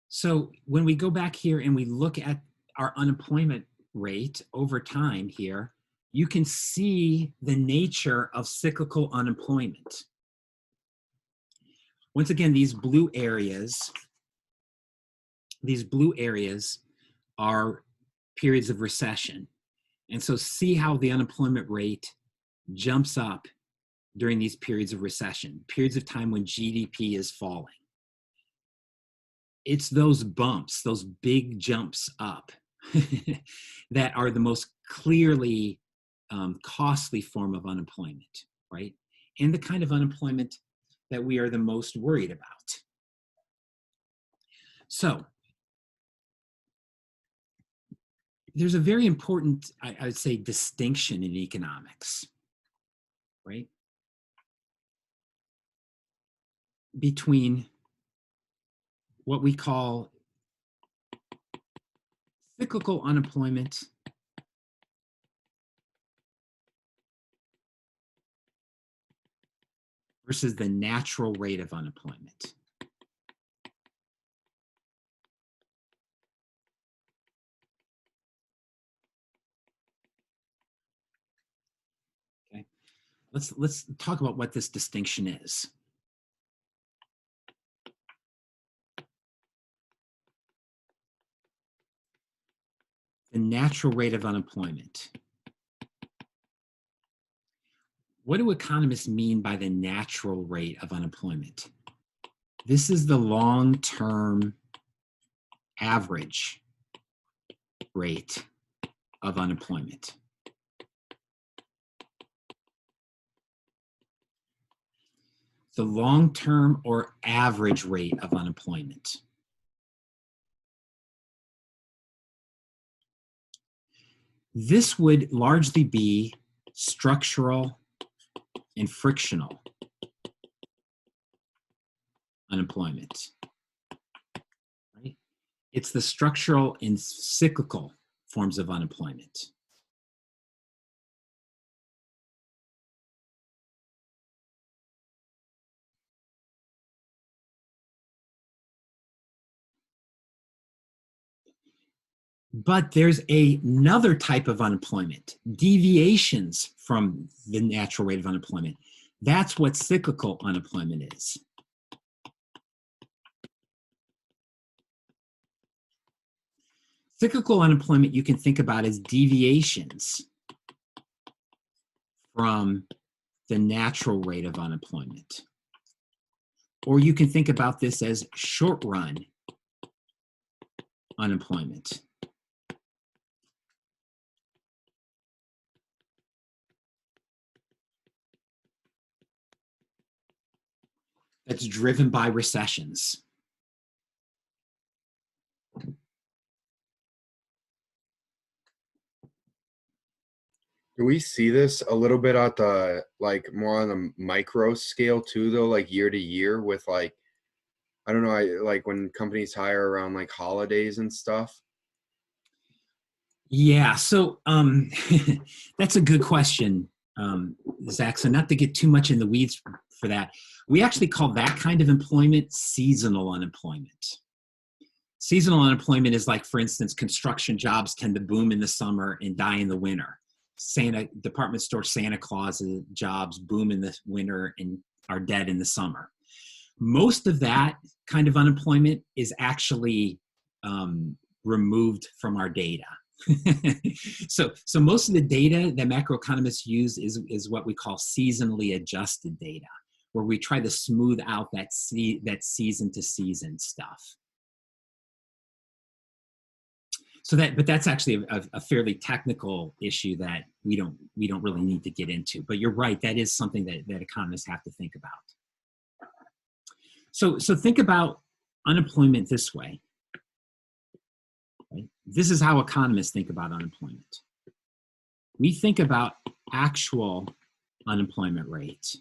So when we go back here and we look at our unemployment rate over time here, you can see the nature of cyclical unemployment. Once again, these blue areas are periods of recession. And so see how the unemployment rate jumps up during these periods of recession, periods of time when GDP is falling. It's those bumps, those big jumps up that are the most clearly costly form of unemployment, right? And the kind of unemployment that we are the most worried about. So there's a very important, I would say, distinction in economics, right? Between what we call cyclical unemployment versus the natural rate of unemployment. Okay, let's talk about what this distinction is. The natural rate of unemployment. What do economists mean by the natural rate of unemployment? This is the long-term average rate of unemployment. The long-term or average rate of unemployment. This would largely be structural and frictional unemployment, right? It's the structural and cyclical forms of unemployment. But there's another type of unemployment, deviations from the natural rate of unemployment. That's what cyclical unemployment is. Cyclical unemployment you can think about as deviations from the natural rate of unemployment. Or you can think about this as short-run unemployment. that's driven by recessions. Do we see this a little bit at the like more on the micro scale too, though, like year to year with like I don't know, like when companies hire around like holidays and stuff? Yeah, so that's a good question, Zach. So not to get too much in the weeds for that, we actually call that kind of employment seasonal unemployment. Seasonal unemployment is like, for instance, construction jobs tend to boom in the summer and die in the winter. Department store Santa Claus jobs boom in the winter and are dead in the summer. Most of that kind of unemployment is actually removed from our data. so most of the data that macroeconomists use is what we call seasonally adjusted data, where we try to smooth out that season to season stuff. So but that's actually a fairly technical issue that we don't really need to get into. But you're right, that is something that economists have to think about. So think about unemployment this way. Right? This is how economists think about unemployment. We think about actual unemployment rate.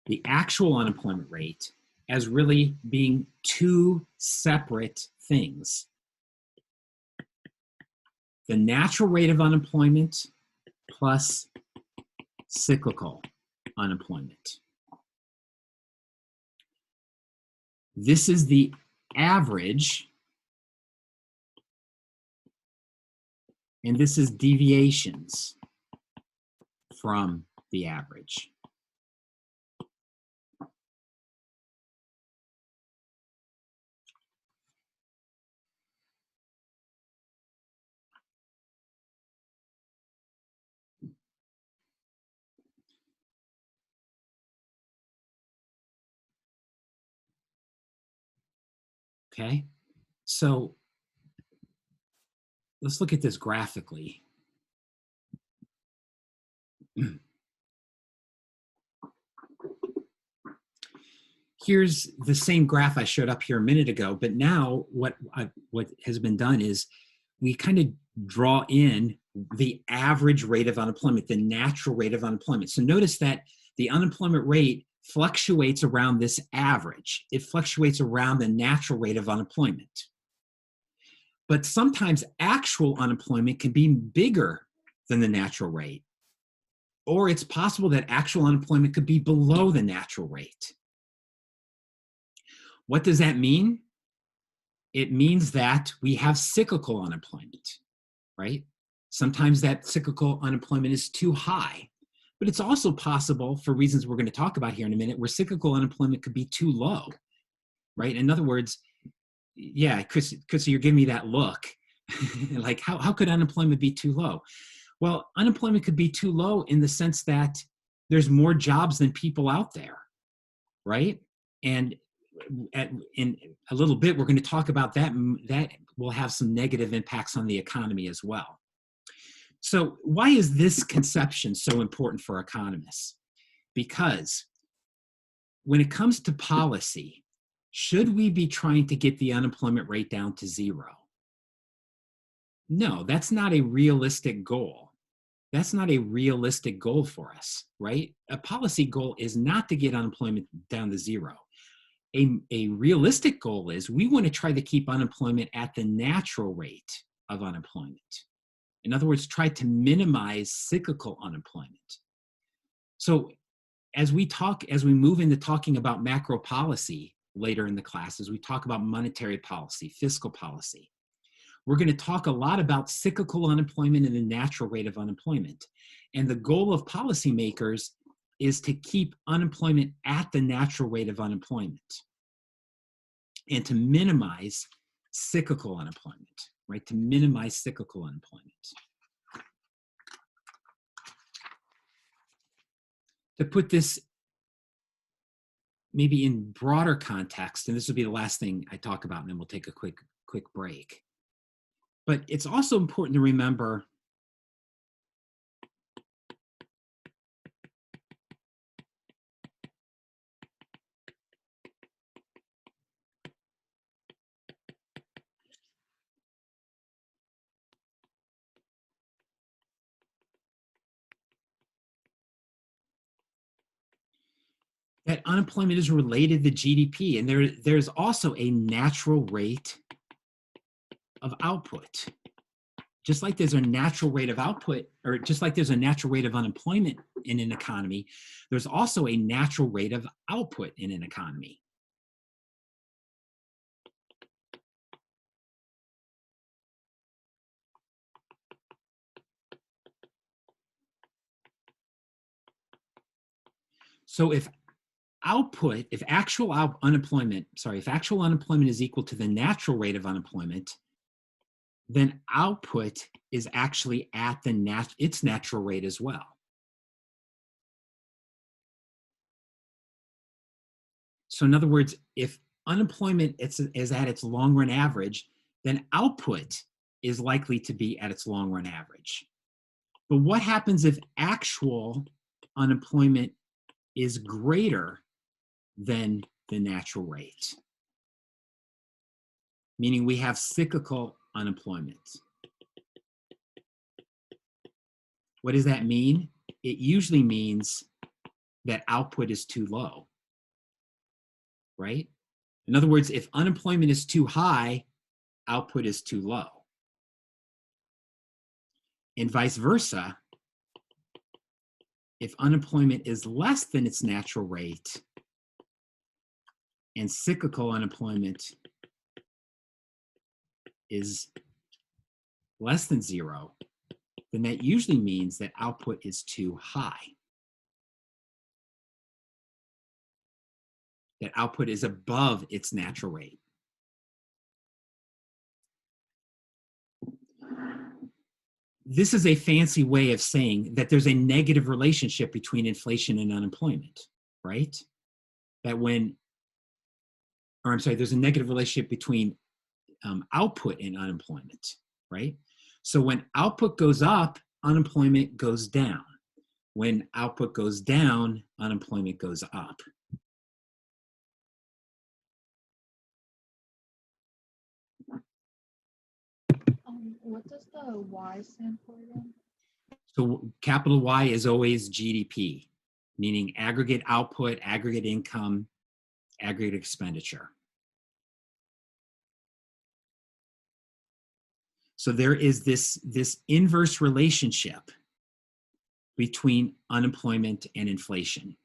The actual unemployment rate as really being two separate things. The natural rate of unemployment plus cyclical unemployment. This is the average, and this is deviations from the average. Okay, so let's look at this graphically. Here's the same graph I showed up here a minute ago, but now what has been done is we kind of draw in the average rate of unemployment, the natural rate of unemployment. So notice that the unemployment rate fluctuates around this average. It fluctuates around the natural rate of unemployment. But sometimes actual unemployment can be bigger than the natural rate. Or it's possible that actual unemployment could be below the natural rate. What does that mean? It means that we have cyclical unemployment, right? Sometimes that cyclical unemployment is too high. But it's also possible, for reasons we're going to talk about here in a minute, where cyclical unemployment could be too low, right? In other words, yeah, Chris, you're giving me that look. Like, how could unemployment be too low? Well, unemployment could be too low in the sense that there's more jobs than people out there, right? And in a little bit, we're going to talk about that. That will have some negative impacts on the economy as well. So why is this conception so important for economists? Because when it comes to policy, should we be trying to get the unemployment rate down to zero? No, that's not a realistic goal. That's not a realistic goal for us, right? A policy goal is not to get unemployment down to zero. A realistic goal is we want to try to keep unemployment at the natural rate of unemployment. In other words, try to minimize cyclical unemployment. So as we move into talking about macro policy later in the class, as we talk about monetary policy, fiscal policy, we're going to talk a lot about cyclical unemployment and the natural rate of unemployment. And the goal of policymakers is to keep unemployment at the natural rate of unemployment and to minimize cyclical unemployment, right? To minimize cyclical unemployment. To put this maybe in broader context, and this will be the last thing I talk about, and then we'll take a quick break. But it's also important to remember that unemployment is related to GDP, and there's also a natural rate of output. Just like there's a natural rate of output, or just like there's a natural rate of unemployment in an economy, there's also a natural rate of output in an economy. So if actual unemployment is equal to the natural rate of unemployment, then output is actually at its natural rate as well. So in other words, if unemployment is at its long run average, then output is likely to be at its long run average. But what happens if actual unemployment is greater than the natural rate? Meaning we have cyclical unemployment. What does that mean? It usually means that output is too low, right? In other words, if unemployment is too high, output is too low. And vice versa, if unemployment is less than its natural rate and cyclical unemployment is less than 0, then that usually means that output is too high. That output is above its natural rate. This is a fancy way of saying that there's a negative relationship between inflation and unemployment, right? There's a negative relationship between output and unemployment, right? So when output goes up, unemployment goes down. When output goes down, unemployment goes up. What does the Y stand for again? So capital Y is always GDP, meaning aggregate output, aggregate income, aggregate expenditure. So there is this inverse relationship between unemployment and inflation.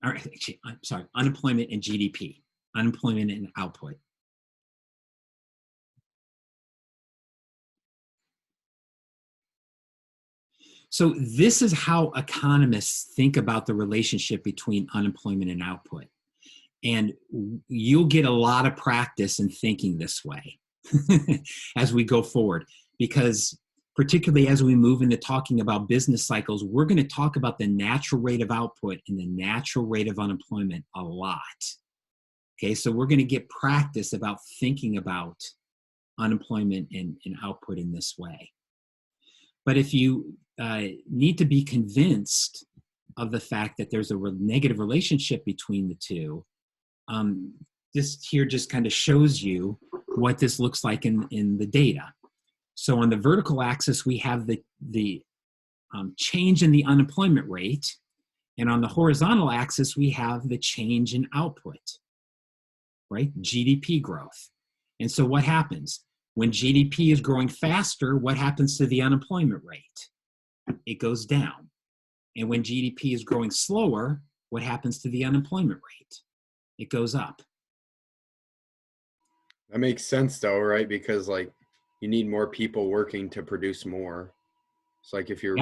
Or actually, I'm sorry, unemployment and GDP, unemployment and output. So this is how economists think about the relationship between unemployment and output. And you'll get a lot of practice in thinking this way as we go forward, because particularly as we move into talking about business cycles, we're going to talk about the natural rate of output and the natural rate of unemployment a lot. Okay, so we're going to get practice about thinking about unemployment and output in this way. But if you need to be convinced of the fact that there's a negative relationship between the two, this here just kind of shows you what this looks like in the data. So on the vertical axis, we have the change in the unemployment rate. And on the horizontal axis, we have the change in output, right? GDP growth. And so what happens? When GDP is growing faster, what happens to the unemployment rate? It goes down. And when GDP is growing slower, what happens to the unemployment rate? It goes up. That makes sense though, right? Because like you need more people working to produce more. It's like if you're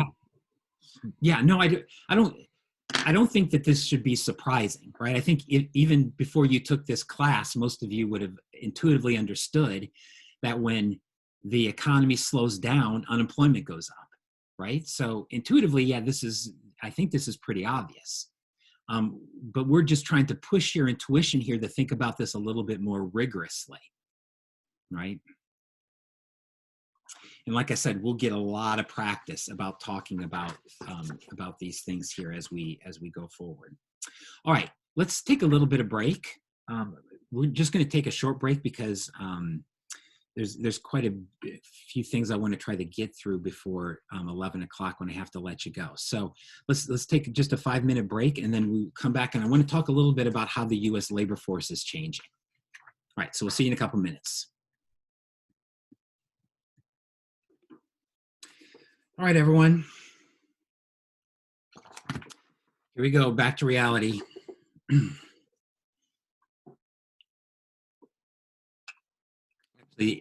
Yeah, no, I don't think that this should be surprising, right? I think even before you took this class, most of you would have intuitively understood that when the economy slows down, unemployment goes up, right? So intuitively, yeah, I think this is pretty obvious. But we're just trying to push your intuition here to think about this a little bit more rigorously, right? And like I said, we'll get a lot of practice about talking about these things here as we go forward. All right, let's take a little bit of break. We're just going to take a short break because there's quite a few things I want to try to get through before 11 o'clock when I have to let you go. So let's take just a 5-minute break, and then we come back, and I want to talk a little bit about how the U.S. labor force is changing. All right, so we'll see you in a couple minutes. All right, everyone. Here we go, back to reality.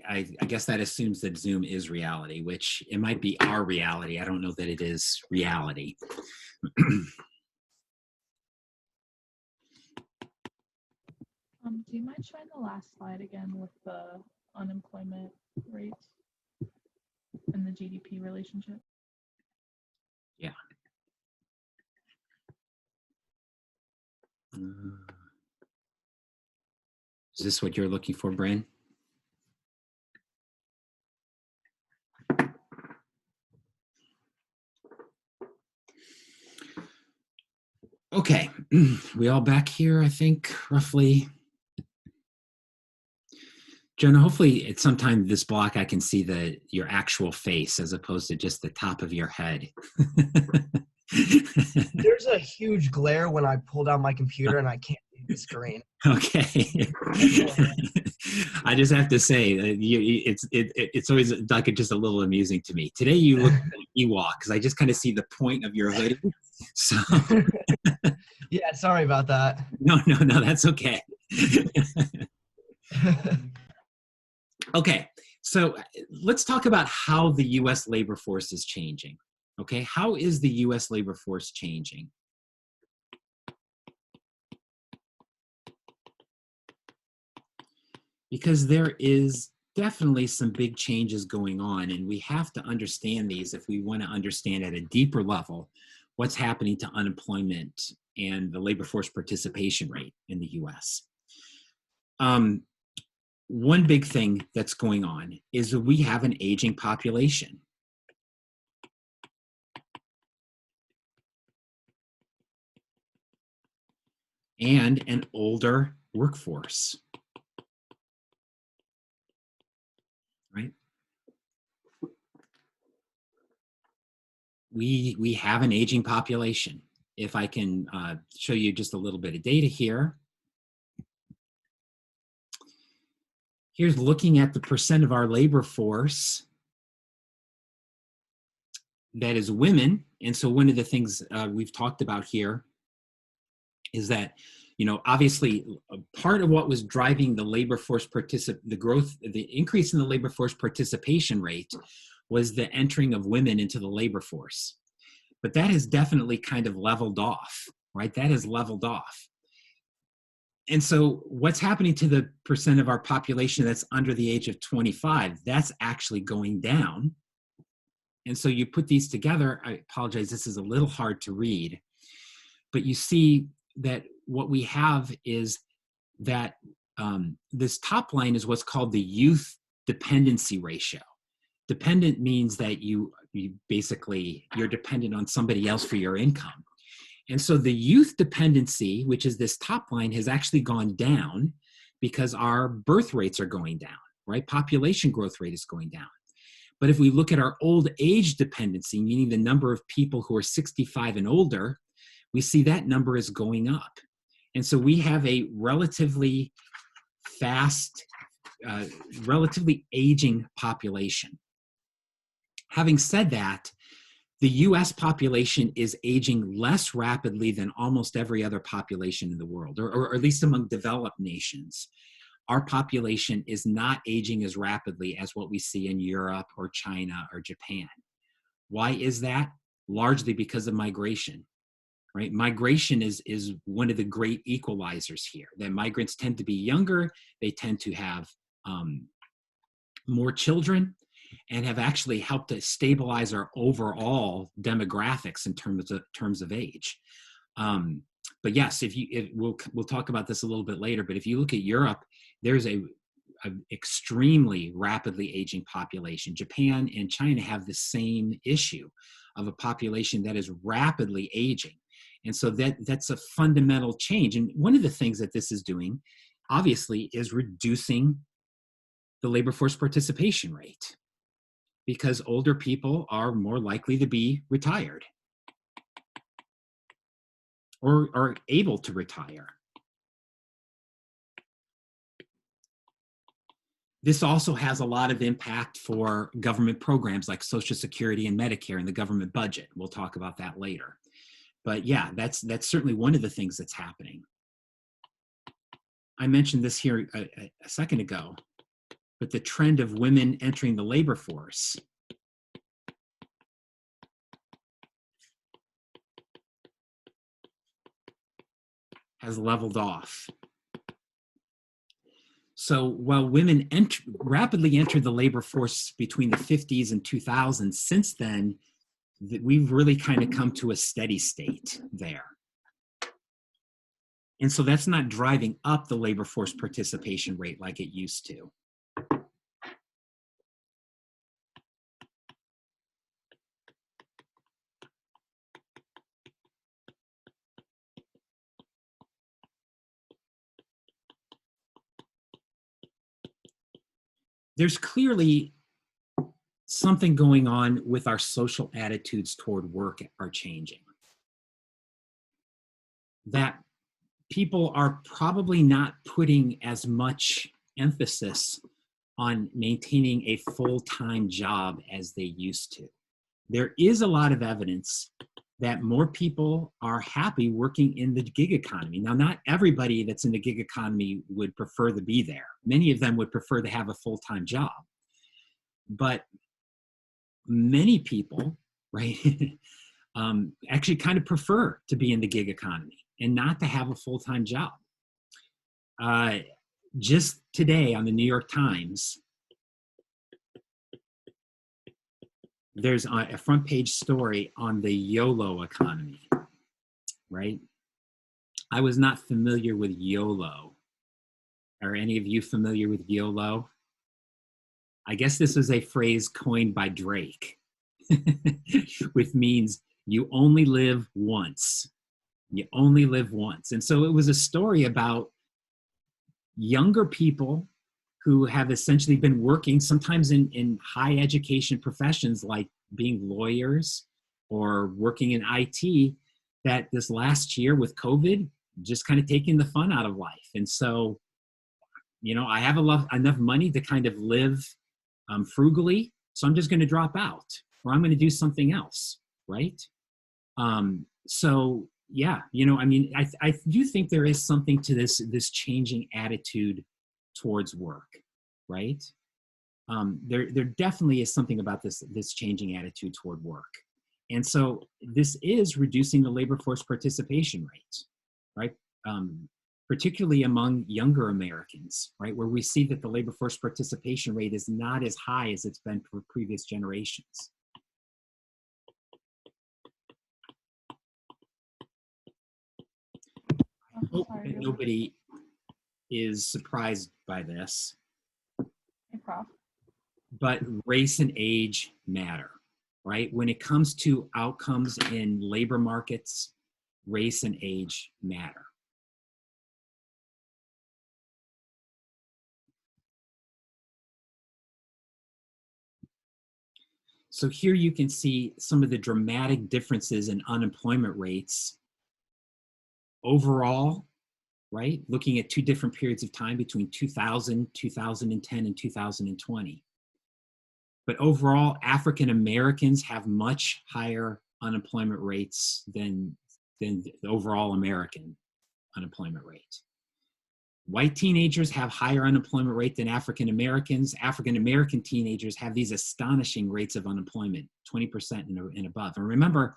I guess that assumes that Zoom is reality, which it might be our reality. I don't know that it is reality. Do you mind showing the last slide again with the unemployment rates and the GDP relationship? Yeah. Is this what you're looking for, Bren? Okay, we all back here, I think, roughly. Jonah, hopefully at some time this block I can see your actual face as opposed to just the top of your head. There's a huge glare when I pull down my computer and I can't see the screen. Okay. I just have to say, it's always like just a little amusing to me. Today you look like an Ewok because I just kind of see the point of your hoodie. So Yeah, sorry about that. no, that's okay. Okay, so let's talk about how the U.S. labor force is changing. Okay, how is the U.S. labor force changing? Because there is definitely some big changes going on, and we have to understand these if we want to understand at a deeper level what's happening to unemployment and the labor force participation rate in the U.S. One big thing that's going on is that we have an aging population. And an older workforce, right? We have an aging population. If I can show you just a little bit of data here. Here's looking at the percent of our labor force that is women. And so one of the things we've talked about here is that, obviously part of what was driving the labor force the increase in the labor force participation rate was the entering of women into the labor force. But that has definitely kind of leveled off, right? That has leveled off. And so what's happening to the percent of our population that's under the age of 25, that's actually going down. And so you put these together, I apologize, this is a little hard to read, but you see that what we have is that this top line is what's called the youth dependency ratio. Dependent means that you're dependent on somebody else for your income. And so the youth dependency, which is this top line, has actually gone down because our birth rates are going down, right? Population growth rate is going down. But if we look at our old age dependency, meaning the number of people who are 65 and older, we see that number is going up. And so we have a relatively fast, relatively aging population. Having said that, the US population is aging less rapidly than almost every other population in the world, or at least among developed nations. Our population is not aging as rapidly as what we see in Europe or China or Japan. Why is that? Largely because of migration, right? Migration is one of the great equalizers here. That migrants tend to be younger, they tend to have more children, and have actually helped to stabilize our overall demographics in terms of age. But yes, we'll talk about this a little bit later, but if you look at Europe, there's a extremely rapidly aging population. Japan and China have the same issue of a population that is rapidly aging. And so that's a fundamental change. And one of the things that this is doing, obviously, is reducing the labor force participation rate, because older people are more likely to be retired or are able to retire. This also has a lot of impact for government programs like Social Security and Medicare and the government budget. We'll talk about that later. But yeah, that's certainly one of the things that's happening. I mentioned this here a second ago, but the trend of women entering the labor force has leveled off. So while women rapidly entered the labor force between the 50s and 2000s, since then, we've really kind of come to a steady state there. And so that's not driving up the labor force participation rate like it used to. There's clearly something going on with our social attitudes toward work are changing. That people are probably not putting as much emphasis on maintaining a full-time job as they used to. There is a lot of evidence that more people are happy working in the gig economy. Now, not everybody that's in the gig economy would prefer to be there. Many of them would prefer to have a full-time job. But many people, right, actually kind of prefer to be in the gig economy and not to have a full-time job. Just today on the New York Times, there's a front page story on the YOLO economy, right? I was not familiar with YOLO. Are any of you familiar with YOLO? I guess this is a phrase coined by Drake, which means you only live once. You only live once. And so it was a story about younger people who have essentially been working sometimes in high education professions like being lawyers or working in IT, that this last year with COVID, just kind of taking the fun out of life. And so, you know, I have enough money to kind of live frugally, so I'm just going to drop out, or I'm going to do something else, right? So yeah, you know, I mean, I do think there is something to this changing attitude towards work, right? There definitely is something about this changing attitude toward work. And so this is reducing the labor force participation rate, right? Particularly among younger Americans, right? Where we see that the labor force participation rate is not as high as it's been for previous generations. I hope that nobody is surprised by this. Hey, Prof. But race and age matter, right? When it comes to outcomes in labor markets, race and age matter. So here you can see some of the dramatic differences in unemployment rates overall, right? Looking at two different periods of time between 2000, 2010, and 2020. But overall, African Americans have much higher unemployment rates than the overall American unemployment rate. White teenagers have higher unemployment rate than African Americans. African American teenagers have these astonishing rates of unemployment, 20% and above. And remember,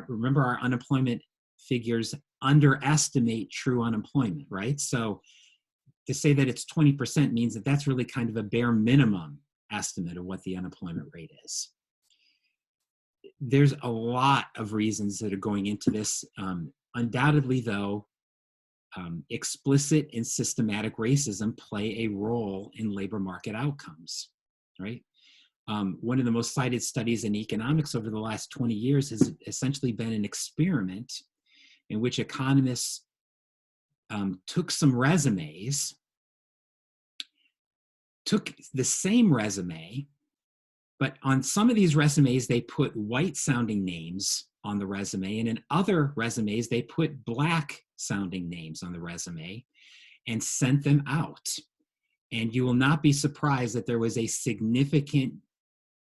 remember our unemployment figures underestimate true unemployment, right? So to say that it's 20% means that that's really kind of a bare minimum estimate of what the unemployment rate is. There's a lot of reasons that are going into this. Undoubtedly, though, explicit and systematic racism play a role in labor market outcomes, right? One of the most cited studies in economics over the last 20 years has essentially been an experiment in which economists took some resumes took the same resume, but on some of these resumes, they put white sounding names on the resume, and in other resumes, they put black sounding names on the resume and sent them out. And you will not be surprised that there was a significant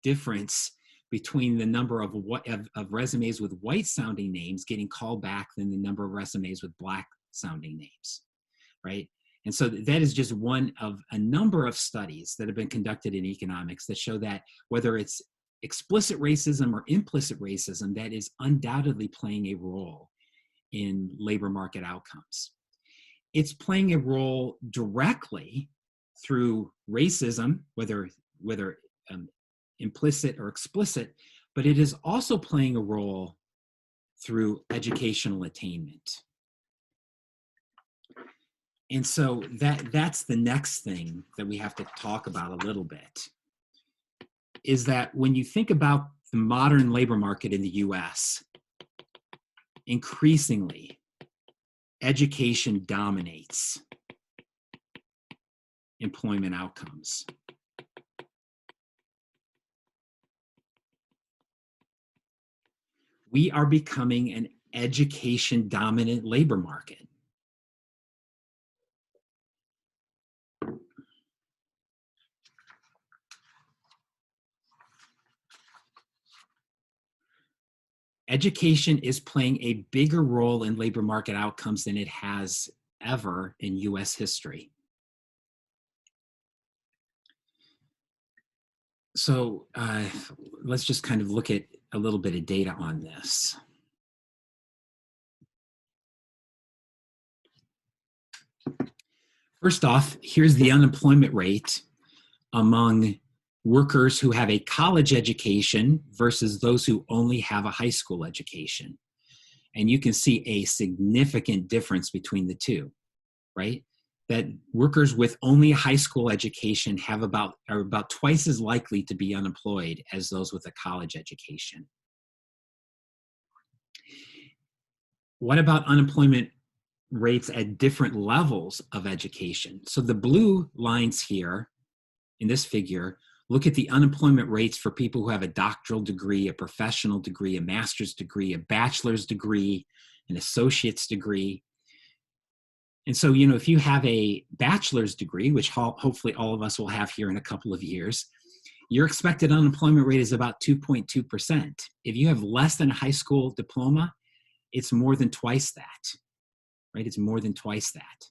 difference between the number of resumes with white sounding names getting called back than the number of resumes with black sounding names, right? And so that is just one of a number of studies that have been conducted in economics that show that whether it's explicit racism or implicit racism, that is undoubtedly playing a role in labor market outcomes. It's playing a role directly through racism, whether implicit or explicit, but it is also playing a role through educational attainment. And so that's the next thing that we have to talk about a little bit, is that when you think about the modern labor market in the US, increasingly, education dominates employment outcomes. We are becoming an education-dominant labor market. Education is playing a bigger role in labor market outcomes than it has ever in US history. So let's just kind of look at a little bit of data on this. First off, here's the unemployment rate among workers who have a college education versus those who only have a high school education. And you can see a significant difference between the two, right? That workers with only a high school education are about twice as likely to be unemployed as those with a college education. What about unemployment rates at different levels of education? So the blue lines here in this figure look at the unemployment rates for people who have a doctoral degree, a professional degree, a master's degree, a bachelor's degree, an associate's degree. And so, you know, if you have a bachelor's degree, which hopefully all of us will have here in a couple of years, your expected unemployment rate is about 2.2%. If you have less than a high school diploma, it's more than twice that, right? It's more than twice that.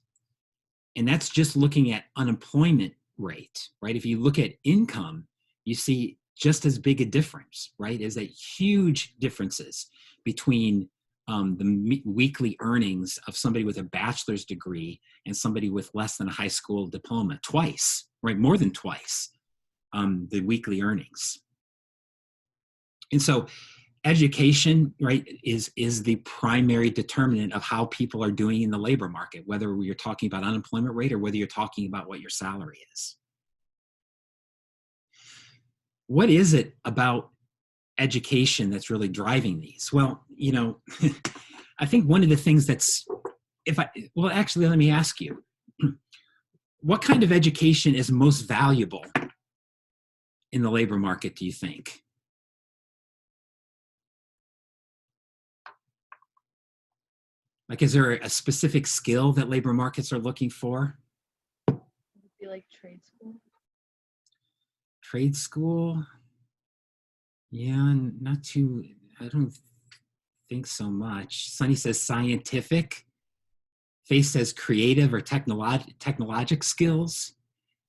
And that's just looking at unemployment rate, right? If you look at income, you see just as big a difference, right? Is that huge differences between the weekly earnings of somebody with a bachelor's degree and somebody with less than a high school diploma, twice, right? More than twice the weekly earnings. And so education, right, is the primary determinant of how people are doing in the labor market, whether you're talking about unemployment rate or whether you're talking about what your salary is. What is it about education that's really driving these? Well, you know, I think one of the things that's, actually, let me ask you, what kind of education is most valuable in the labor market, do you think? Like, is there a specific skill that labor markets are looking for? Would it be like trade school? Trade school? Yeah, not too, I don't think so much. Sunny says scientific. Faith says creative or technologic skills.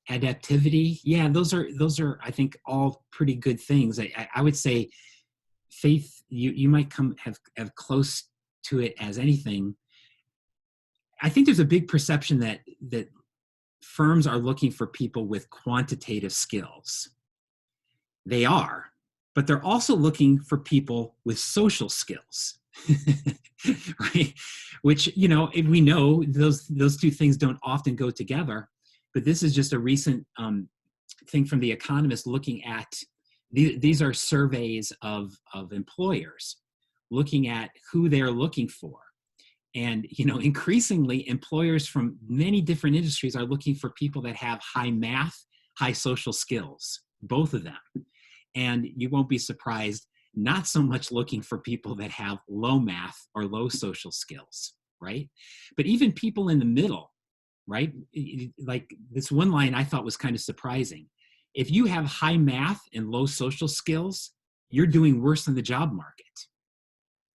Adaptivity. Yeah, those are I think all pretty good things. I would say, Faith, you might have close to it as anything. I think there's a big perception that firms are looking for people with quantitative skills. They are, but they're also looking for people with social skills, right? Which, you know, we know those two things don't often go together, but this is just a recent thing from The Economist looking at, these are surveys of employers looking at who they're looking for. And, you know, increasingly employers from many different industries are looking for people that have high math, high social skills, both of them. And you won't be surprised, not so much looking for people that have low math or low social skills, right? But even people in the middle, right? Like this one line I thought was kind of surprising. If you have high math and low social skills, you're doing worse in the job market,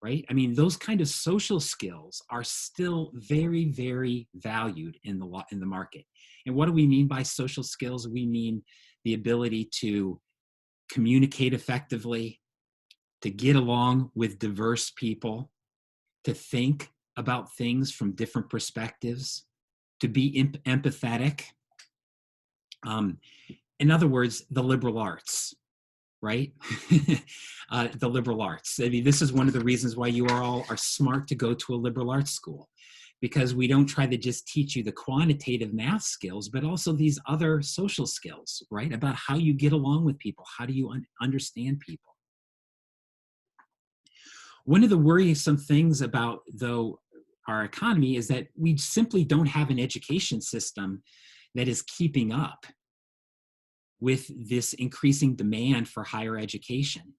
right? I mean, those kind of social skills are still very, very valued in the market. And what do we mean by social skills? We mean the ability to communicate effectively, to get along with diverse people, to think about things from different perspectives, to be empathetic. In other words, the liberal arts, right? The liberal arts. I mean, this is one of the reasons why you all are smart to go to a liberal arts school, because we don't try to just teach you the quantitative math skills, but also these other social skills, right? About how you get along with people, how do you understand people. One of the worrisome things about, though, our economy is that we simply don't have an education system that is keeping up with this increasing demand for higher education.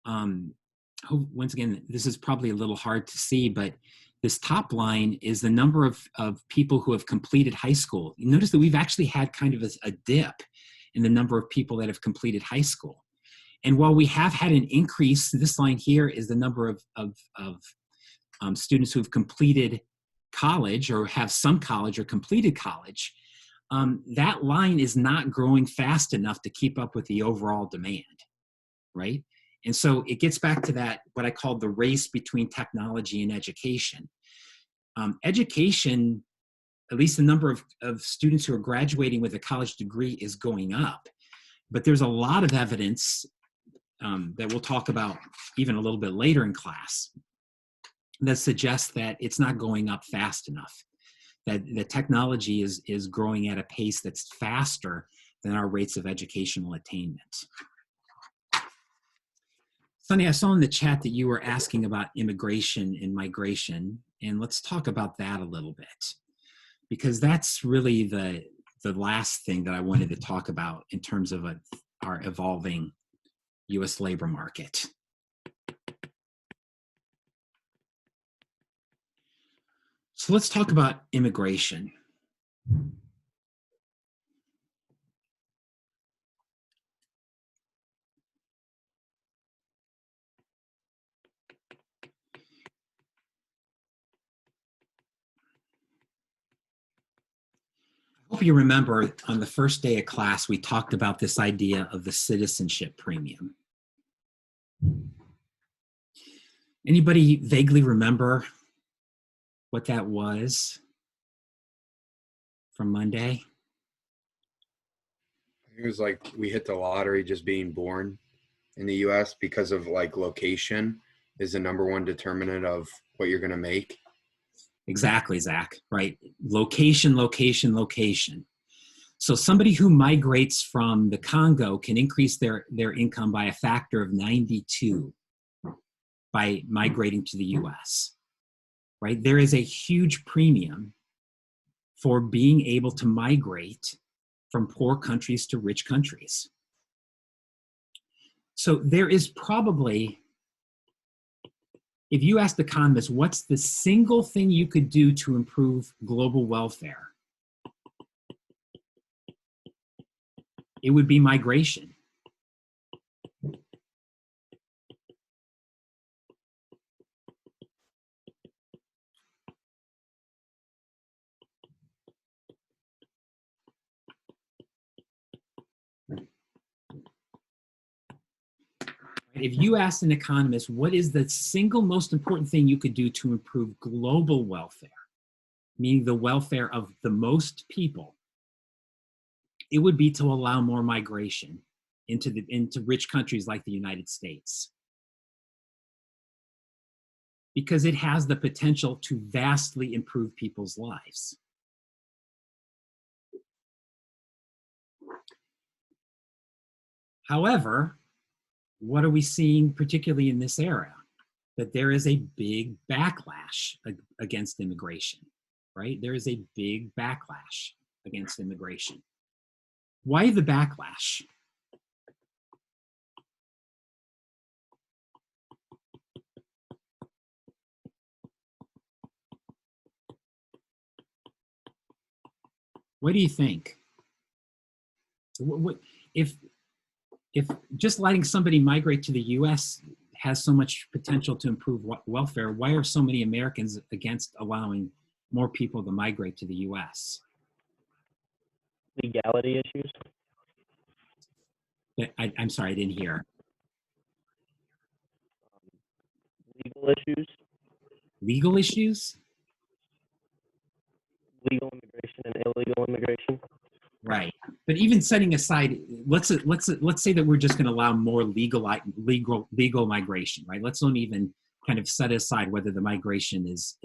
Once again, this is probably a little hard to see, but this top line is the number of people who have completed high school. You notice that we've actually had kind of a dip in the number of people that have completed high school. And while we have had an increase, this line here is the number of students who have completed college or have some college or completed college. That line is not growing fast enough to keep up with the overall demand, right? And so it gets back to that, what I call the race between technology and education. Education, at least the number of students who are graduating with a college degree is going up, but there's a lot of evidence that we'll talk about even a little bit later in class that suggests that it's not going up fast enough, that the technology is growing at a pace that's faster than our rates of educational attainment. Sonny, I saw in the chat that you were asking about immigration and migration, and let's talk about that a little bit, because that's really the last thing that I wanted to talk about in terms of our evolving U.S. labor market. So let's talk about immigration. I hope you remember on the first day of class, we talked about this idea of the citizenship premium. Anybody vaguely remember what that was from Monday? It was like we hit the lottery just being born in the US because of like location is the number one determinant of what you're going to make. Exactly, Zach, right? Location, location, location. So somebody who migrates from the Congo can increase their income by a factor of 92 by migrating to the US, right? There is a huge premium for being able to migrate from poor countries to rich countries. So there is probably, if you ask economists, what's the single thing you could do to improve global welfare? It would be migration. If you asked an economist, what is the single most important thing you could do to improve global welfare, meaning the welfare of the most people, it would be to allow more migration into rich countries like the United States. Because it has the potential to vastly improve people's lives. However, what are we seeing, particularly in this era? That there is a big backlash against immigration, right? There is a big backlash against immigration. Why the backlash? What do you think? What if just letting somebody migrate to the U.S. has so much potential to improve welfare? Why are so many Americans against allowing more people to migrate to the U.S.? Legality issues. I'm sorry, I didn't hear. Legal issues. Legal issues? Legal immigration and illegal immigration. Right. But even setting aside, let's say that we're just going to allow more legal migration, right? Let's don't even kind of set aside whether the migration is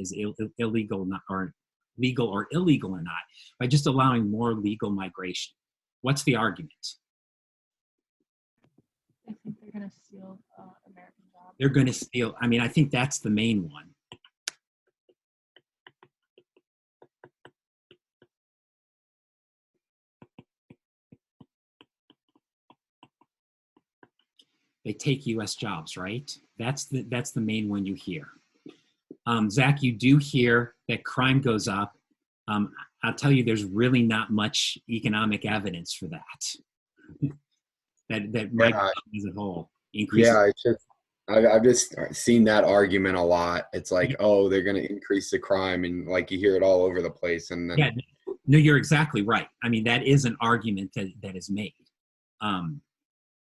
illegal or legal or illegal or not, by just allowing more legal migration. What's the argument? I think they're going to steal American jobs. They're going to steal. I mean, I think that's the main one. They take U.S. jobs, right? That's the main one you hear. Zach, you do hear that crime goes up. I'll tell you, there's really not much economic evidence for that. that migration as a whole increases. Yeah, it's just I've just seen that argument a lot. It's like, oh, they're going to increase the crime, and like you hear it all over the place. And then Yeah, no, you're exactly right. I mean, that is an argument that is made.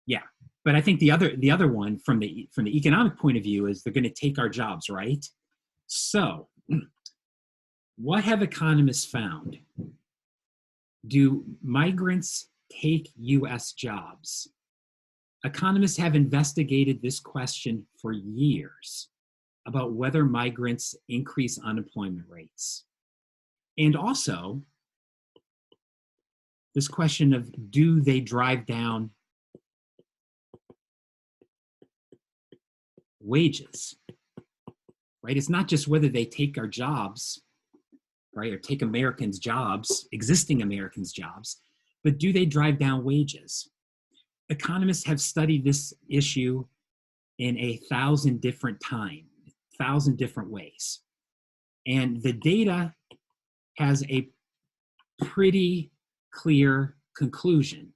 Yeah, but I think the other one from the economic point of view is they're going to take our jobs, right? So, what have economists found? Do migrants take U.S. jobs? Economists have investigated this question for years about whether migrants increase unemployment rates. And also, this question of, do they drive down wages, right? It's not just whether they take our jobs, right, or take Americans' jobs, existing Americans' jobs, but do they drive down wages? Economists have studied this issue in 1,000 different ways. And the data has a pretty clear conclusion.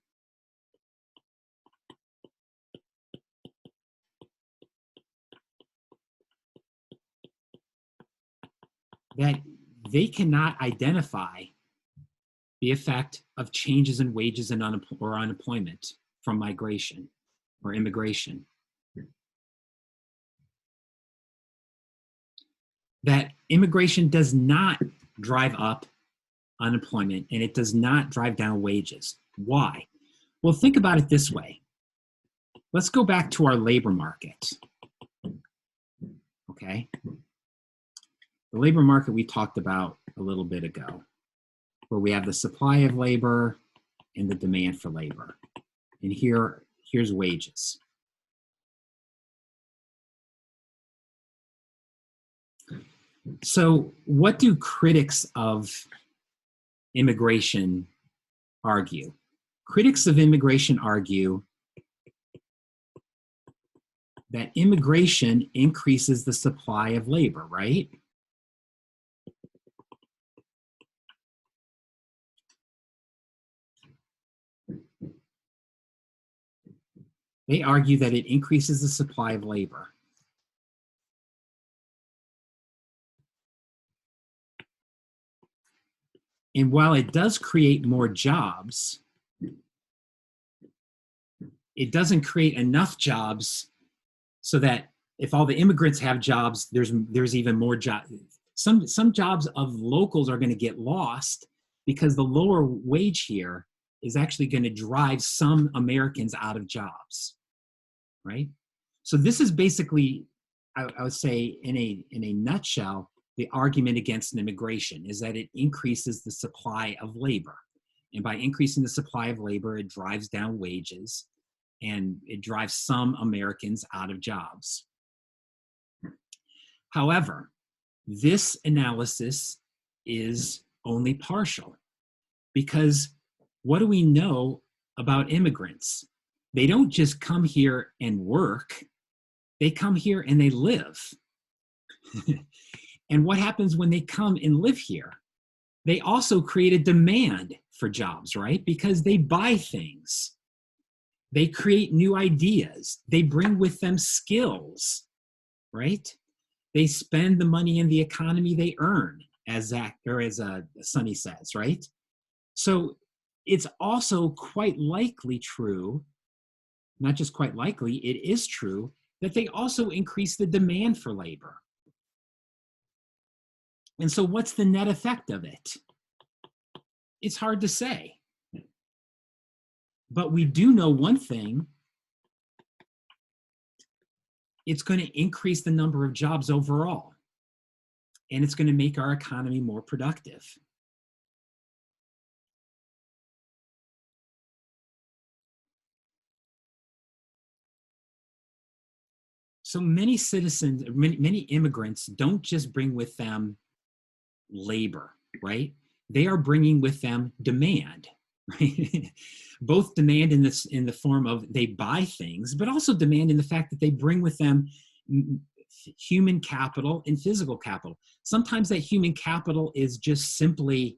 That they cannot identify the effect of changes in wages and unemployment from migration or immigration. That immigration does not drive up unemployment and it does not drive down wages. Why? Well, think about it this way. Let's go back to our labor market. Okay? The labor market we talked about a little bit ago, where we have the supply of labor and the demand for labor. And here's wages. So what do critics of immigration argue? Critics of immigration argue that immigration increases the supply of labor, right? They argue that it increases the supply of labor. And while it does create more jobs, it doesn't create enough jobs so that if all the immigrants have jobs, there's even more jobs. Some jobs of locals are going to get lost because the lower wage here is actually going to drive some Americans out of jobs, right? So this is basically, I would say, in a nutshell, the argument against immigration is that it increases the supply of labor. And by increasing the supply of labor, it drives down wages and it drives some Americans out of jobs. However, this analysis is only partial because what do we know about immigrants. They don't just come here and work, they come here and they live. And what happens when they come and live here? They also create a demand for jobs, right? Because they buy things. They create new ideas. They bring with them skills, right? They spend the money in the economy they earn, as Sonny says, right? So it's also quite likely true, not just quite likely, it is true, that they also increase the demand for labor. And so what's the net effect of it? It's hard to say. But we do know one thing. It's going to increase the number of jobs overall. And it's going to make our economy more productive. So many citizens, many immigrants don't just bring with them labor, right? They are bringing with them demand, right? Both demand in the form of they buy things, but also demand in the fact that they bring with them human capital and physical capital. Sometimes that human capital is just simply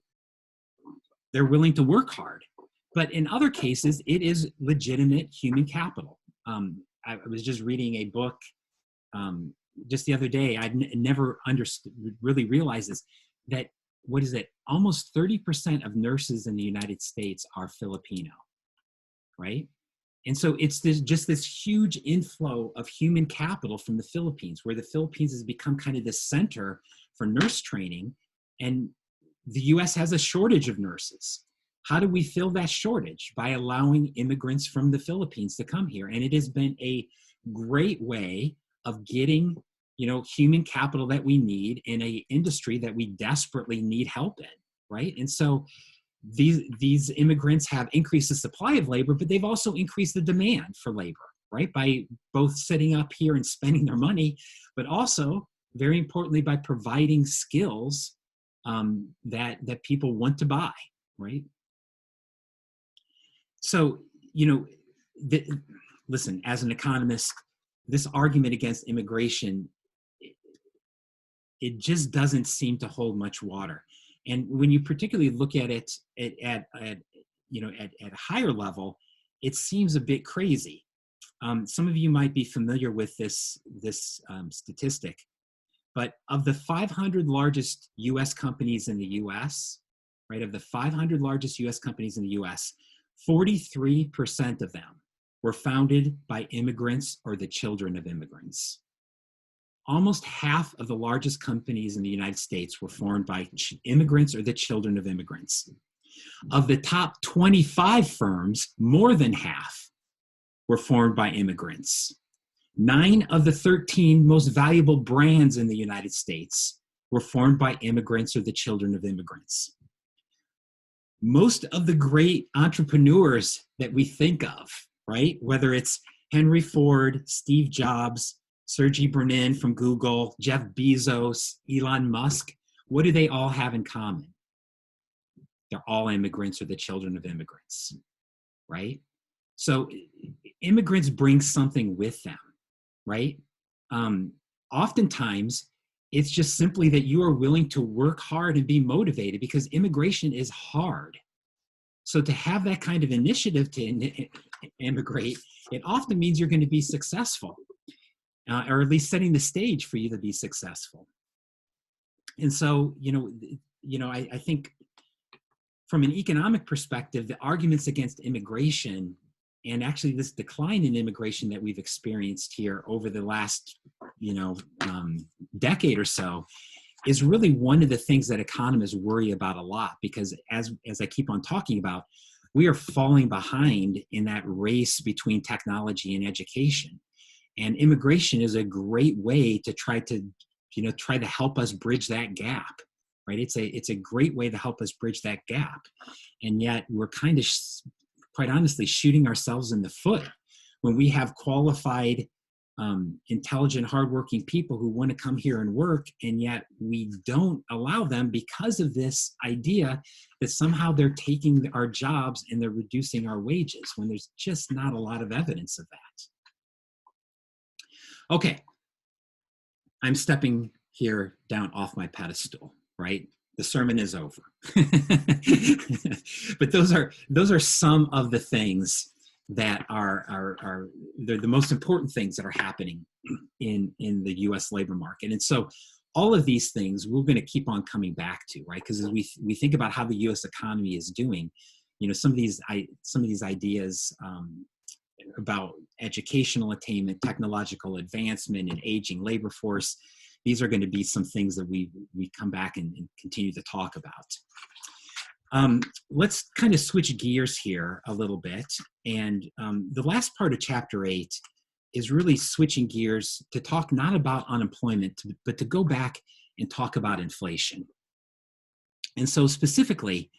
they're willing to work hard, but in other cases, it is legitimate human capital. I was just reading a book just the other day. I'd never really realized this, that what is it? Almost 30% of nurses in the United States are Filipino, right? And so it's just this huge inflow of human capital from the Philippines, where the Philippines has become kind of the center for nurse training, and the US has a shortage of nurses. How do we fill that shortage? By allowing immigrants from the Philippines to come here. And it has been a great way of getting, human capital that we need in an industry that we desperately need help in, right? And so these immigrants have increased the supply of labor, but they've also increased the demand for labor, right? By both setting up here and spending their money, but also, very importantly, by providing skills that people want to buy, right? So, listen, as an economist, this argument against immigration, it just doesn't seem to hold much water. And when you particularly look at it at a higher level, it seems a bit crazy. Some of you might be familiar with this statistic, but of the 500 largest U.S. companies in the U.S., right, of the 500 largest U.S. companies in the U.S., 43% of them were founded by immigrants or the children of immigrants. Almost half of the largest companies in the United States were formed by immigrants or the children of immigrants. Of the top 25 firms, more than half were formed by immigrants. 9 of the 13 most valuable brands in the United States were formed by immigrants or the children of immigrants. Most of the great entrepreneurs that we think of, right? Whether it's Henry Ford, Steve Jobs, Sergey Brin from Google, Jeff Bezos, Elon Musk, what do they all have in common? They're all immigrants or the children of immigrants, right? So immigrants bring something with them, right? Oftentimes, it's just simply that you are willing to work hard and be motivated, because immigration is hard. So to have that kind of initiative to immigrate, it often means you're going to be successful, or at least setting the stage for you to be successful. And so, I think from an economic perspective, the arguments against immigration, and actually this decline in immigration that we've experienced here over the last, decade or so, is really one of the things that economists worry about a lot, because as I keep on talking about, we are falling behind in that race between technology and education. And immigration is a great way to try to help us bridge that gap, right? It's a great way to help us bridge that gap. And yet we're kind of, quite honestly, shooting ourselves in the foot when we have qualified intelligent, hardworking people who want to come here and work, and yet we don't allow them because of this idea that somehow they're taking our jobs and they're reducing our wages, when there's just not a lot of evidence of that. Okay, I'm stepping here down off my pedestal, right? The sermon is over. But those are some of the things that are they're the most important things that are happening in the U.S. labor market. And so all of these things we're going to keep on coming back to, right? Because as we think about how the U.S. economy is doing, you know, some of these ideas about educational attainment, technological advancement, and aging labor force, these are going to be some things that we come back and continue to talk about. Let's kind of switch gears here a little bit. And the last part of chapter 8 is really switching gears to talk not about unemployment, but to go back and talk about inflation. And so specifically,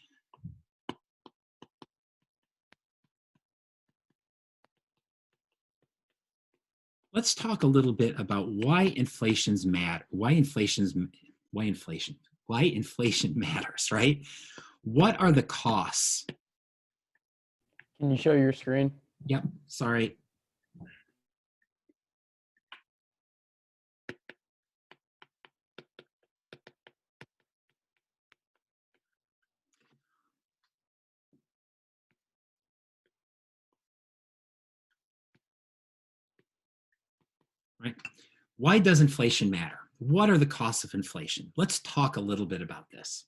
let's talk a little bit about why inflation matters, right? What are the costs? Can you show your screen? Yep, sorry. Right? Why does inflation matter? What are the costs of inflation? Let's talk a little bit about this.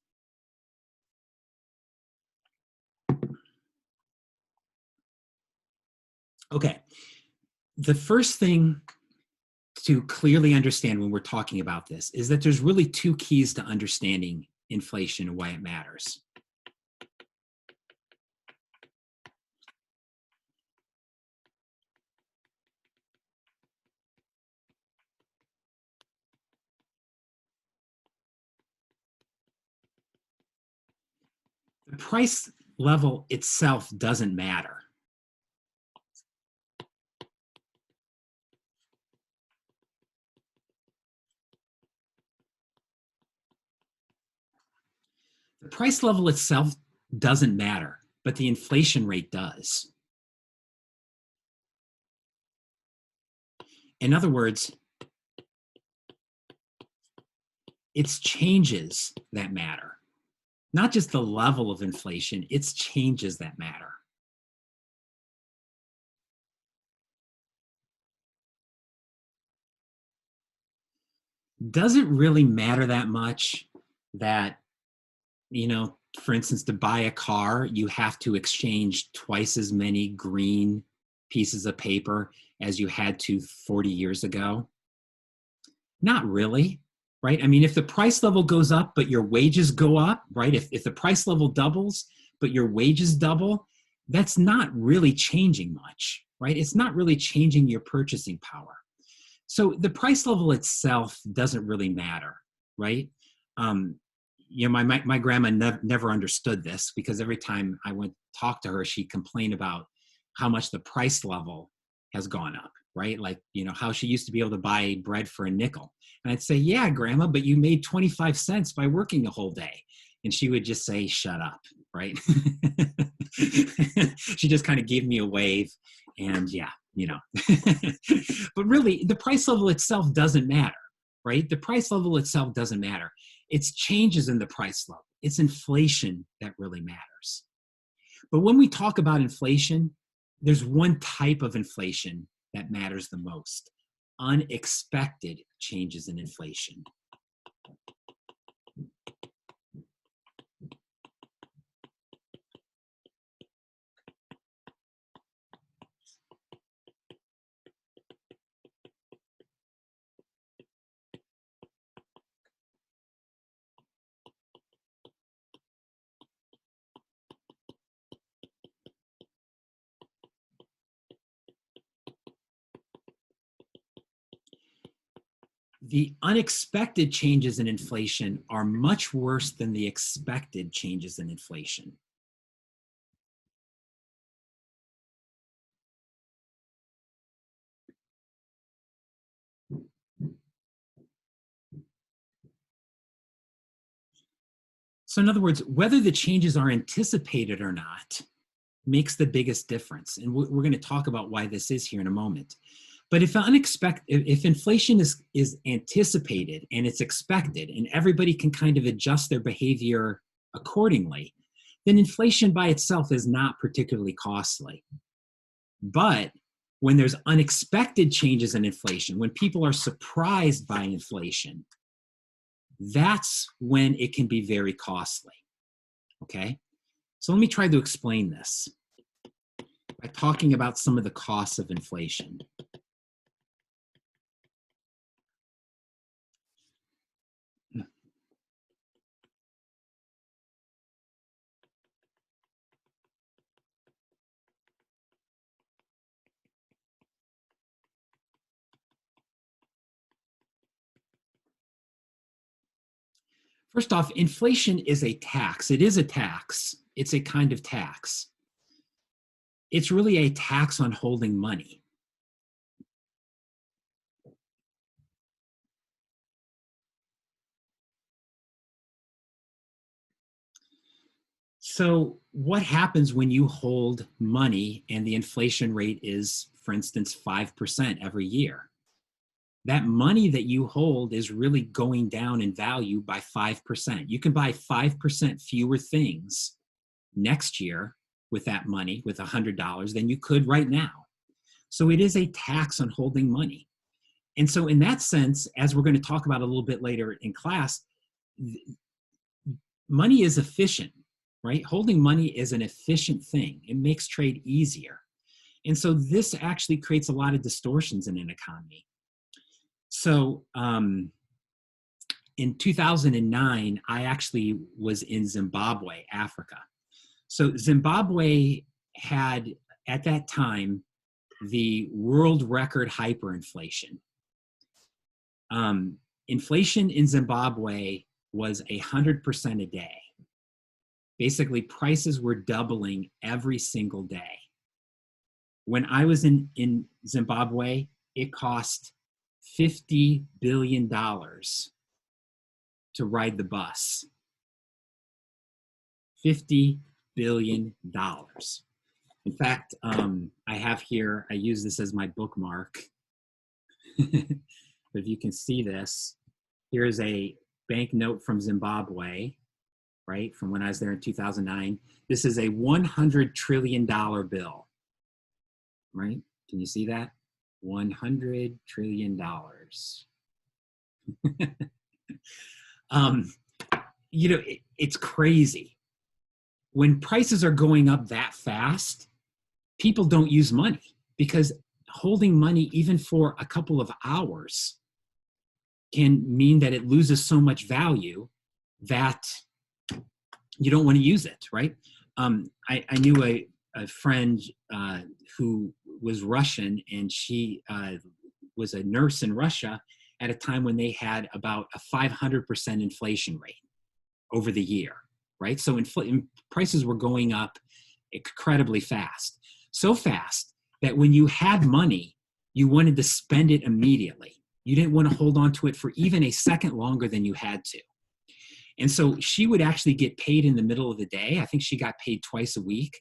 Okay, the first thing to clearly understand when we're talking about this is that there's really two keys to understanding inflation and why it matters. The price level itself doesn't matter. The price level itself doesn't matter, but the inflation rate does. In other words, it's changes that matter. Not just the level of inflation, it's changes that matter. Does it really matter that much that, you know, for instance, to buy a car, you have to exchange twice as many green pieces of paper as you had to 40 years ago? Not really, right? I mean, if the price level goes up, but your wages go up, right? If the price level doubles, but your wages double, that's not really changing much, right? It's not really changing your purchasing power. So the price level itself doesn't really matter, right? You know, my grandma never understood this, because every time I went to talk to her, she'd complain about how much the price level has gone up, right? Like, you know, how she used to be able to buy bread for a nickel. And I'd say, yeah, Grandma, but you made 25 cents by working a whole day. And she would just say, shut up, right? She just kind of gave me a wave, and yeah, you know. But really, the price level itself doesn't matter, right? The price level itself doesn't matter. It's changes in the price level. It's inflation that really matters. But when we talk about inflation, there's one type of inflation that matters the most: unexpected changes in inflation. The unexpected changes in inflation are much worse than the expected changes in inflation. So in other words, whether the changes are anticipated or not makes the biggest difference. And we're going to talk about why this is here in a moment. But if inflation is anticipated and it's expected and everybody can kind of adjust their behavior accordingly, then inflation by itself is not particularly costly. But when there's unexpected changes in inflation, when people are surprised by inflation, that's when it can be very costly. Okay? So let me try to explain this by talking about some of the costs of inflation. First off, inflation is a tax. It is a tax. It's a kind of tax. It's really a tax on holding money. So what happens when you hold money and the inflation rate is, for instance, 5% every year? That money that you hold is really going down in value by 5%. You can buy 5% fewer things next year with that money, with $100, than you could right now. So it is a tax on holding money. And so in that sense, as we're going to talk about a little bit later in class, money is efficient, right? Holding money is an efficient thing. It makes trade easier. And so this actually creates a lot of distortions in an economy. So in 2009, I actually was in Zimbabwe, Africa. So Zimbabwe had, at that time, the world record hyperinflation. Inflation in Zimbabwe was 100% a day. Basically, prices were doubling every single day. When I was in Zimbabwe, it cost $50 billion to ride the bus. $50 billion. In fact, I have here, I use this as my bookmark. But if you can see this, here's a banknote from Zimbabwe, right? From when I was there in 2009. This is a $100 trillion bill, right? Can you see that? $100 trillion. You know, it's crazy. When prices are going up that fast, people don't use money because holding money even for a couple of hours can mean that it loses so much value that you don't want to use it, right? I knew a friend who was Russian, and she was a nurse in Russia at a time when they had about a 500% inflation rate over the year, right? So prices were going up incredibly fast. So fast that when you had money, you wanted to spend it immediately. You didn't want to hold on to it for even a second longer than you had to. And so she would actually get paid in the middle of the day. I think she got paid twice a week,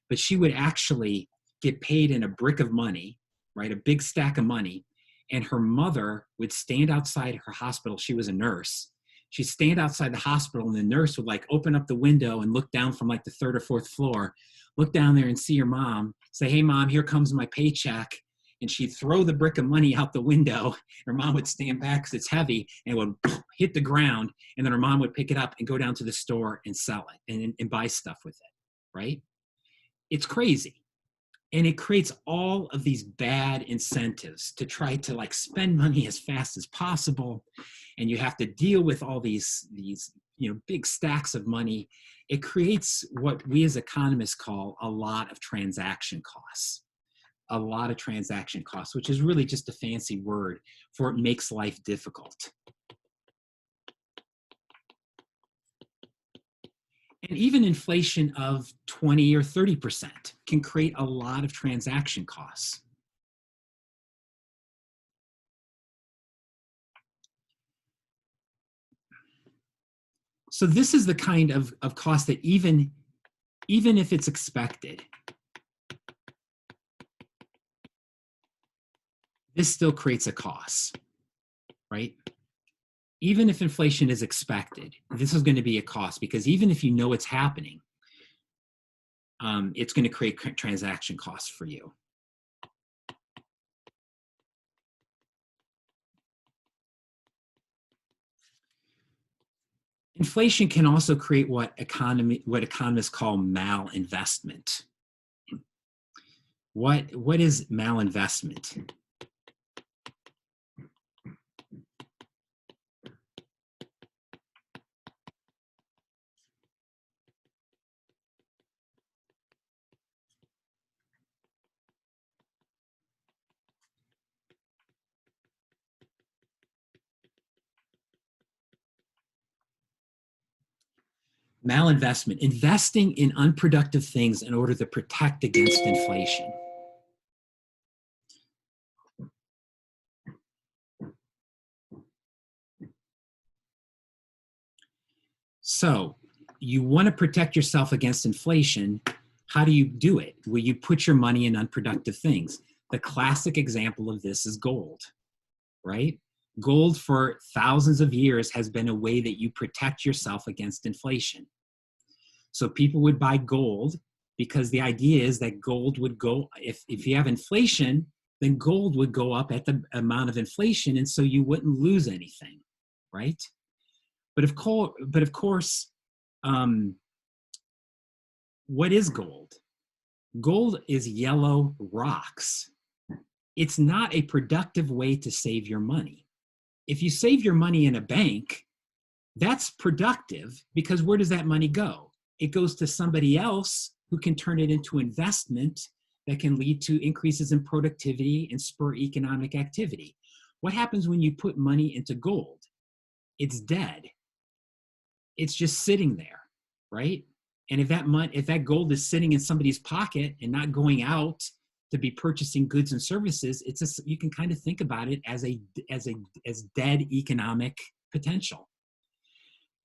but she would actually get paid in a brick of money, right? A big stack of money. And her mother would stand outside her hospital. She was a nurse. She'd stand outside the hospital, and the nurse would like open up the window and look down from like the third or fourth floor, look down there and see her mom, say, "Hey mom, here comes my paycheck." And she'd throw the brick of money out the window. Her mom would stand back because it's heavy, and it would hit the ground. And then her mom would pick it up and go down to the store and sell it and buy stuff with it, right? It's crazy. And it creates all of these bad incentives to try to like spend money as fast as possible. And you have to deal with all these big stacks of money. It creates what we as economists call a lot of transaction costs. A lot of transaction costs, which is really just a fancy word for it makes life difficult. And even inflation of 20 or 30% can create a lot of transaction costs. So this is the kind of cost that even if it's expected, this still creates a cost, right? Even if inflation is expected, this is going to be a cost, because even if you know it's happening, it's going to create transaction costs for you. Inflation can also create what economists call malinvestment. What is malinvestment? Malinvestment, investing in unproductive things in order to protect against inflation. So you want to protect yourself against inflation. How do you do it? Well, you put your money in unproductive things. The classic example of this is gold, right? Gold for thousands of years has been a way that you protect yourself against inflation. So people would buy gold because the idea is that gold would go, if you have inflation, then gold would go up at the amount of inflation, and so you wouldn't lose anything, right? But of course, what is gold? Gold is yellow rocks. It's not a productive way to save your money. If you save your money in a bank, that's productive, because where does that money go? It goes to somebody else who can turn it into investment that can lead to increases in productivity and spur economic activity. What happens when you put money into gold? It's dead. It's just sitting there, right? And if that gold is sitting in somebody's pocket and not going out to be purchasing goods and services, you can kind of think about it as dead economic potential.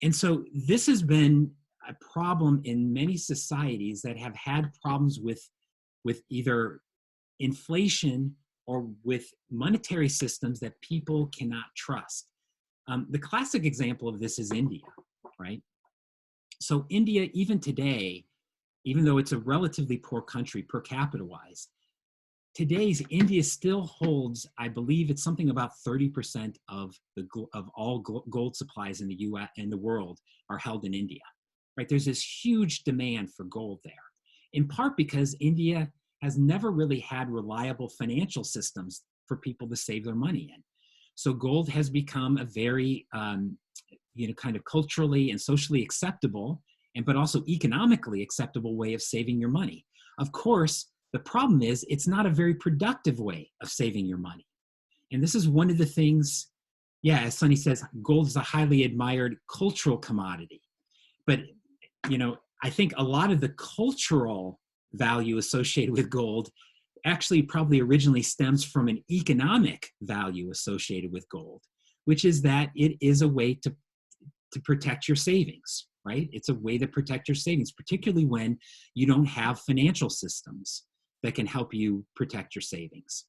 And so this has been a problem in many societies that have had problems with either inflation or with monetary systems that people cannot trust. The classic example of this is India, right? So India, even today, even though it's a relatively poor country per capita wise, today's India still holds, I believe it's something about 30% of all gold supplies in the U.S. and the world are held in India, right? There's this huge demand for gold there, in part because India has never really had reliable financial systems for people to save their money in. So gold has become a very, kind of culturally and socially acceptable, but also economically acceptable way of saving your money. Of course, the problem is it's not a very productive way of saving your money. And this is one of the things, as Sonny says, gold is a highly admired cultural commodity. But, I think a lot of the cultural value associated with gold actually probably originally stems from an economic value associated with gold, which is that it is a way to protect your savings, right? It's a way to protect your savings, particularly when you don't have financial systems that can help you protect your savings.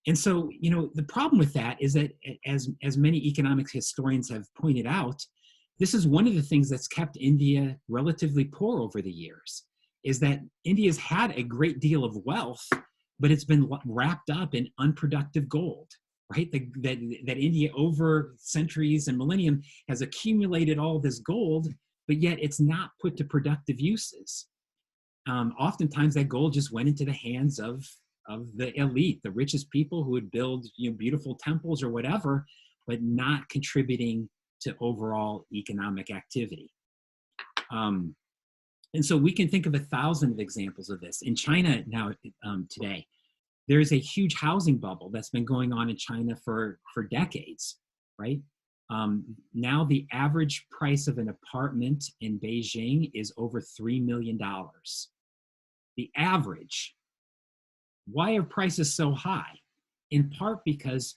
And so, the problem with that is that, as many economic historians have pointed out, this is one of the things that's kept India relatively poor over the years, is that India's had a great deal of wealth, but it's been wrapped up in unproductive gold, right? That India over centuries and millennium has accumulated all this gold, but yet it's not put to productive uses. Oftentimes that gold just went into the hands of the elite, the richest people who would build beautiful temples or whatever, but not contributing to overall economic activity. And so we can think of 1,000 examples of this. In China now, today, there is a huge housing bubble that's been going on in China for decades, right? Now the average price of an apartment in Beijing is over $3 million. The average. Why are prices so high? in part because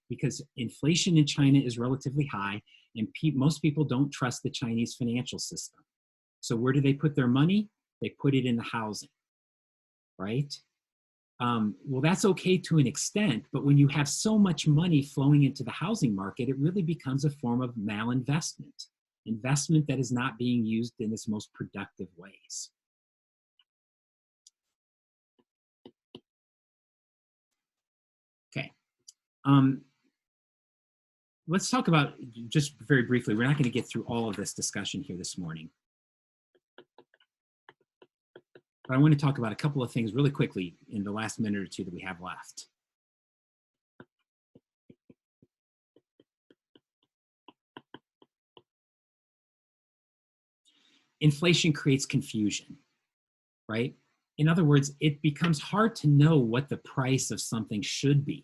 because inflation in China is relatively high, and most people don't trust the Chinese financial system. So where do they put their money? They put it in the housing, right? Well, that's okay to an extent, but when you have so much money flowing into the housing market, it really becomes a form of malinvestment, investment that is not being used in its most productive ways. Okay. Let's talk about, just very briefly, we're not going to get through all of this discussion here this morning. But I want to talk about a couple of things really quickly in the last minute or two that we have left. Inflation creates confusion, right? In other words, it becomes hard to know what the price of something should be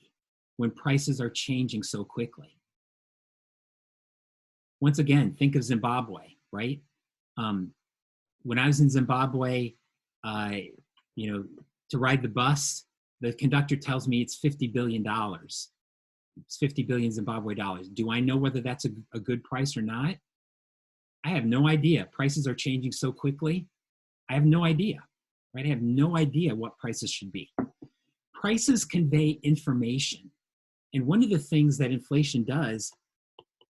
when prices are changing so quickly. Once again, think of Zimbabwe, right? When I was in Zimbabwe, to ride the bus, the conductor tells me it's $50 billion. It's 50 billion Zimbabwe dollars. Do I know whether that's a good price or not? I have no idea. Prices are changing so quickly. I have no idea, right? I have no idea what prices should be. Prices convey information. And one of the things that inflation does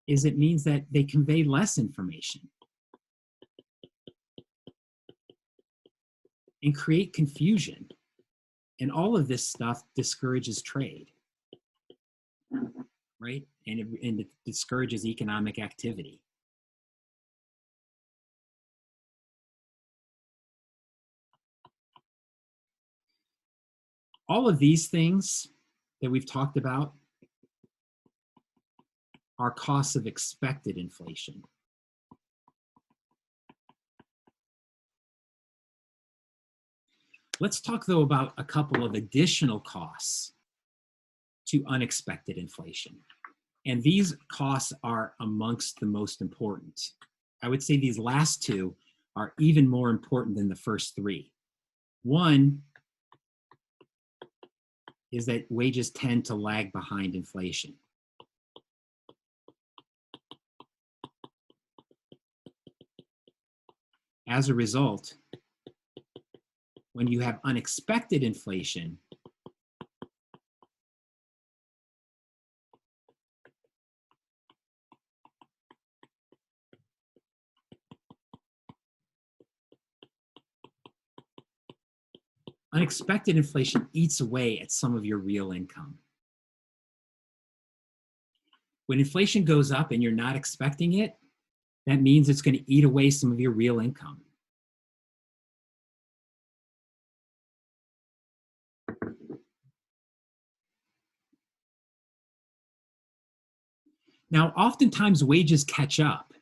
is it means that they convey less information and create confusion. And all of this stuff discourages trade, right? And it discourages economic activity. All of these things that we've talked about are costs of expected inflation. Let's talk, though, about a couple of additional costs to unexpected inflation. And these costs are amongst the most important. I would say these last two are even more important than the first three. One is that wages tend to lag behind inflation. As a result, when you have unexpected inflation, unexpected inflation eats away at some of your real income. When inflation goes up and you're not expecting it, that means it's going to eat away some of your real income. Now, oftentimes wages catch up,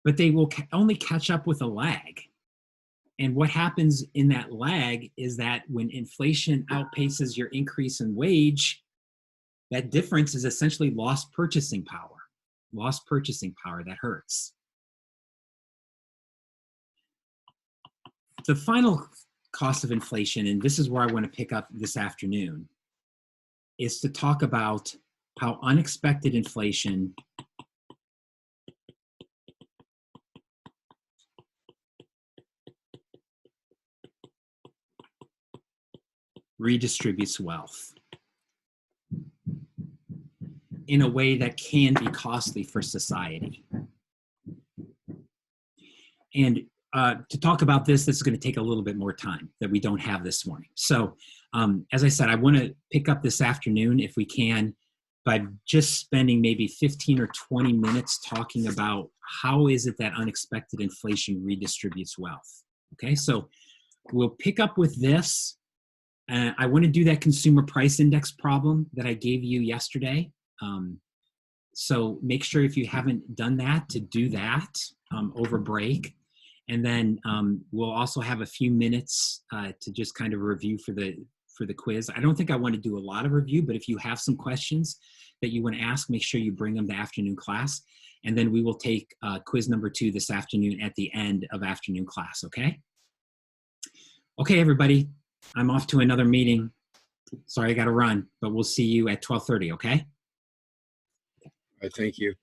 but they will only catch up with a lag. And what happens in that lag is that when inflation outpaces your increase in wage, that difference is essentially lost purchasing power. Lost purchasing power, that hurts. The final cost of inflation, and this is where I want to pick up this afternoon, is to talk about how unexpected inflation redistributes wealth in a way that can be costly for society. And to talk about this is going to take a little bit more time that we don't have this morning. So as I said, I want to pick up this afternoon, if we can, by just spending maybe 15 or 20 minutes talking about how is it that unexpected inflation redistributes wealth. Okay, so we'll pick up with this. I want to do that consumer price index problem that I gave you yesterday. So make sure, if you haven't done that, to do that over break. And then we'll also have a few minutes to just kind of review for the quiz. I don't think I want to do a lot of review, but if you have some questions that you want to ask, make sure you bring them to afternoon class. And then we will take quiz number 2 this afternoon at the end of afternoon class, okay? Okay, everybody, I'm off to another meeting. Sorry, I got to run, but we'll see you at 12:30, okay? I thank you.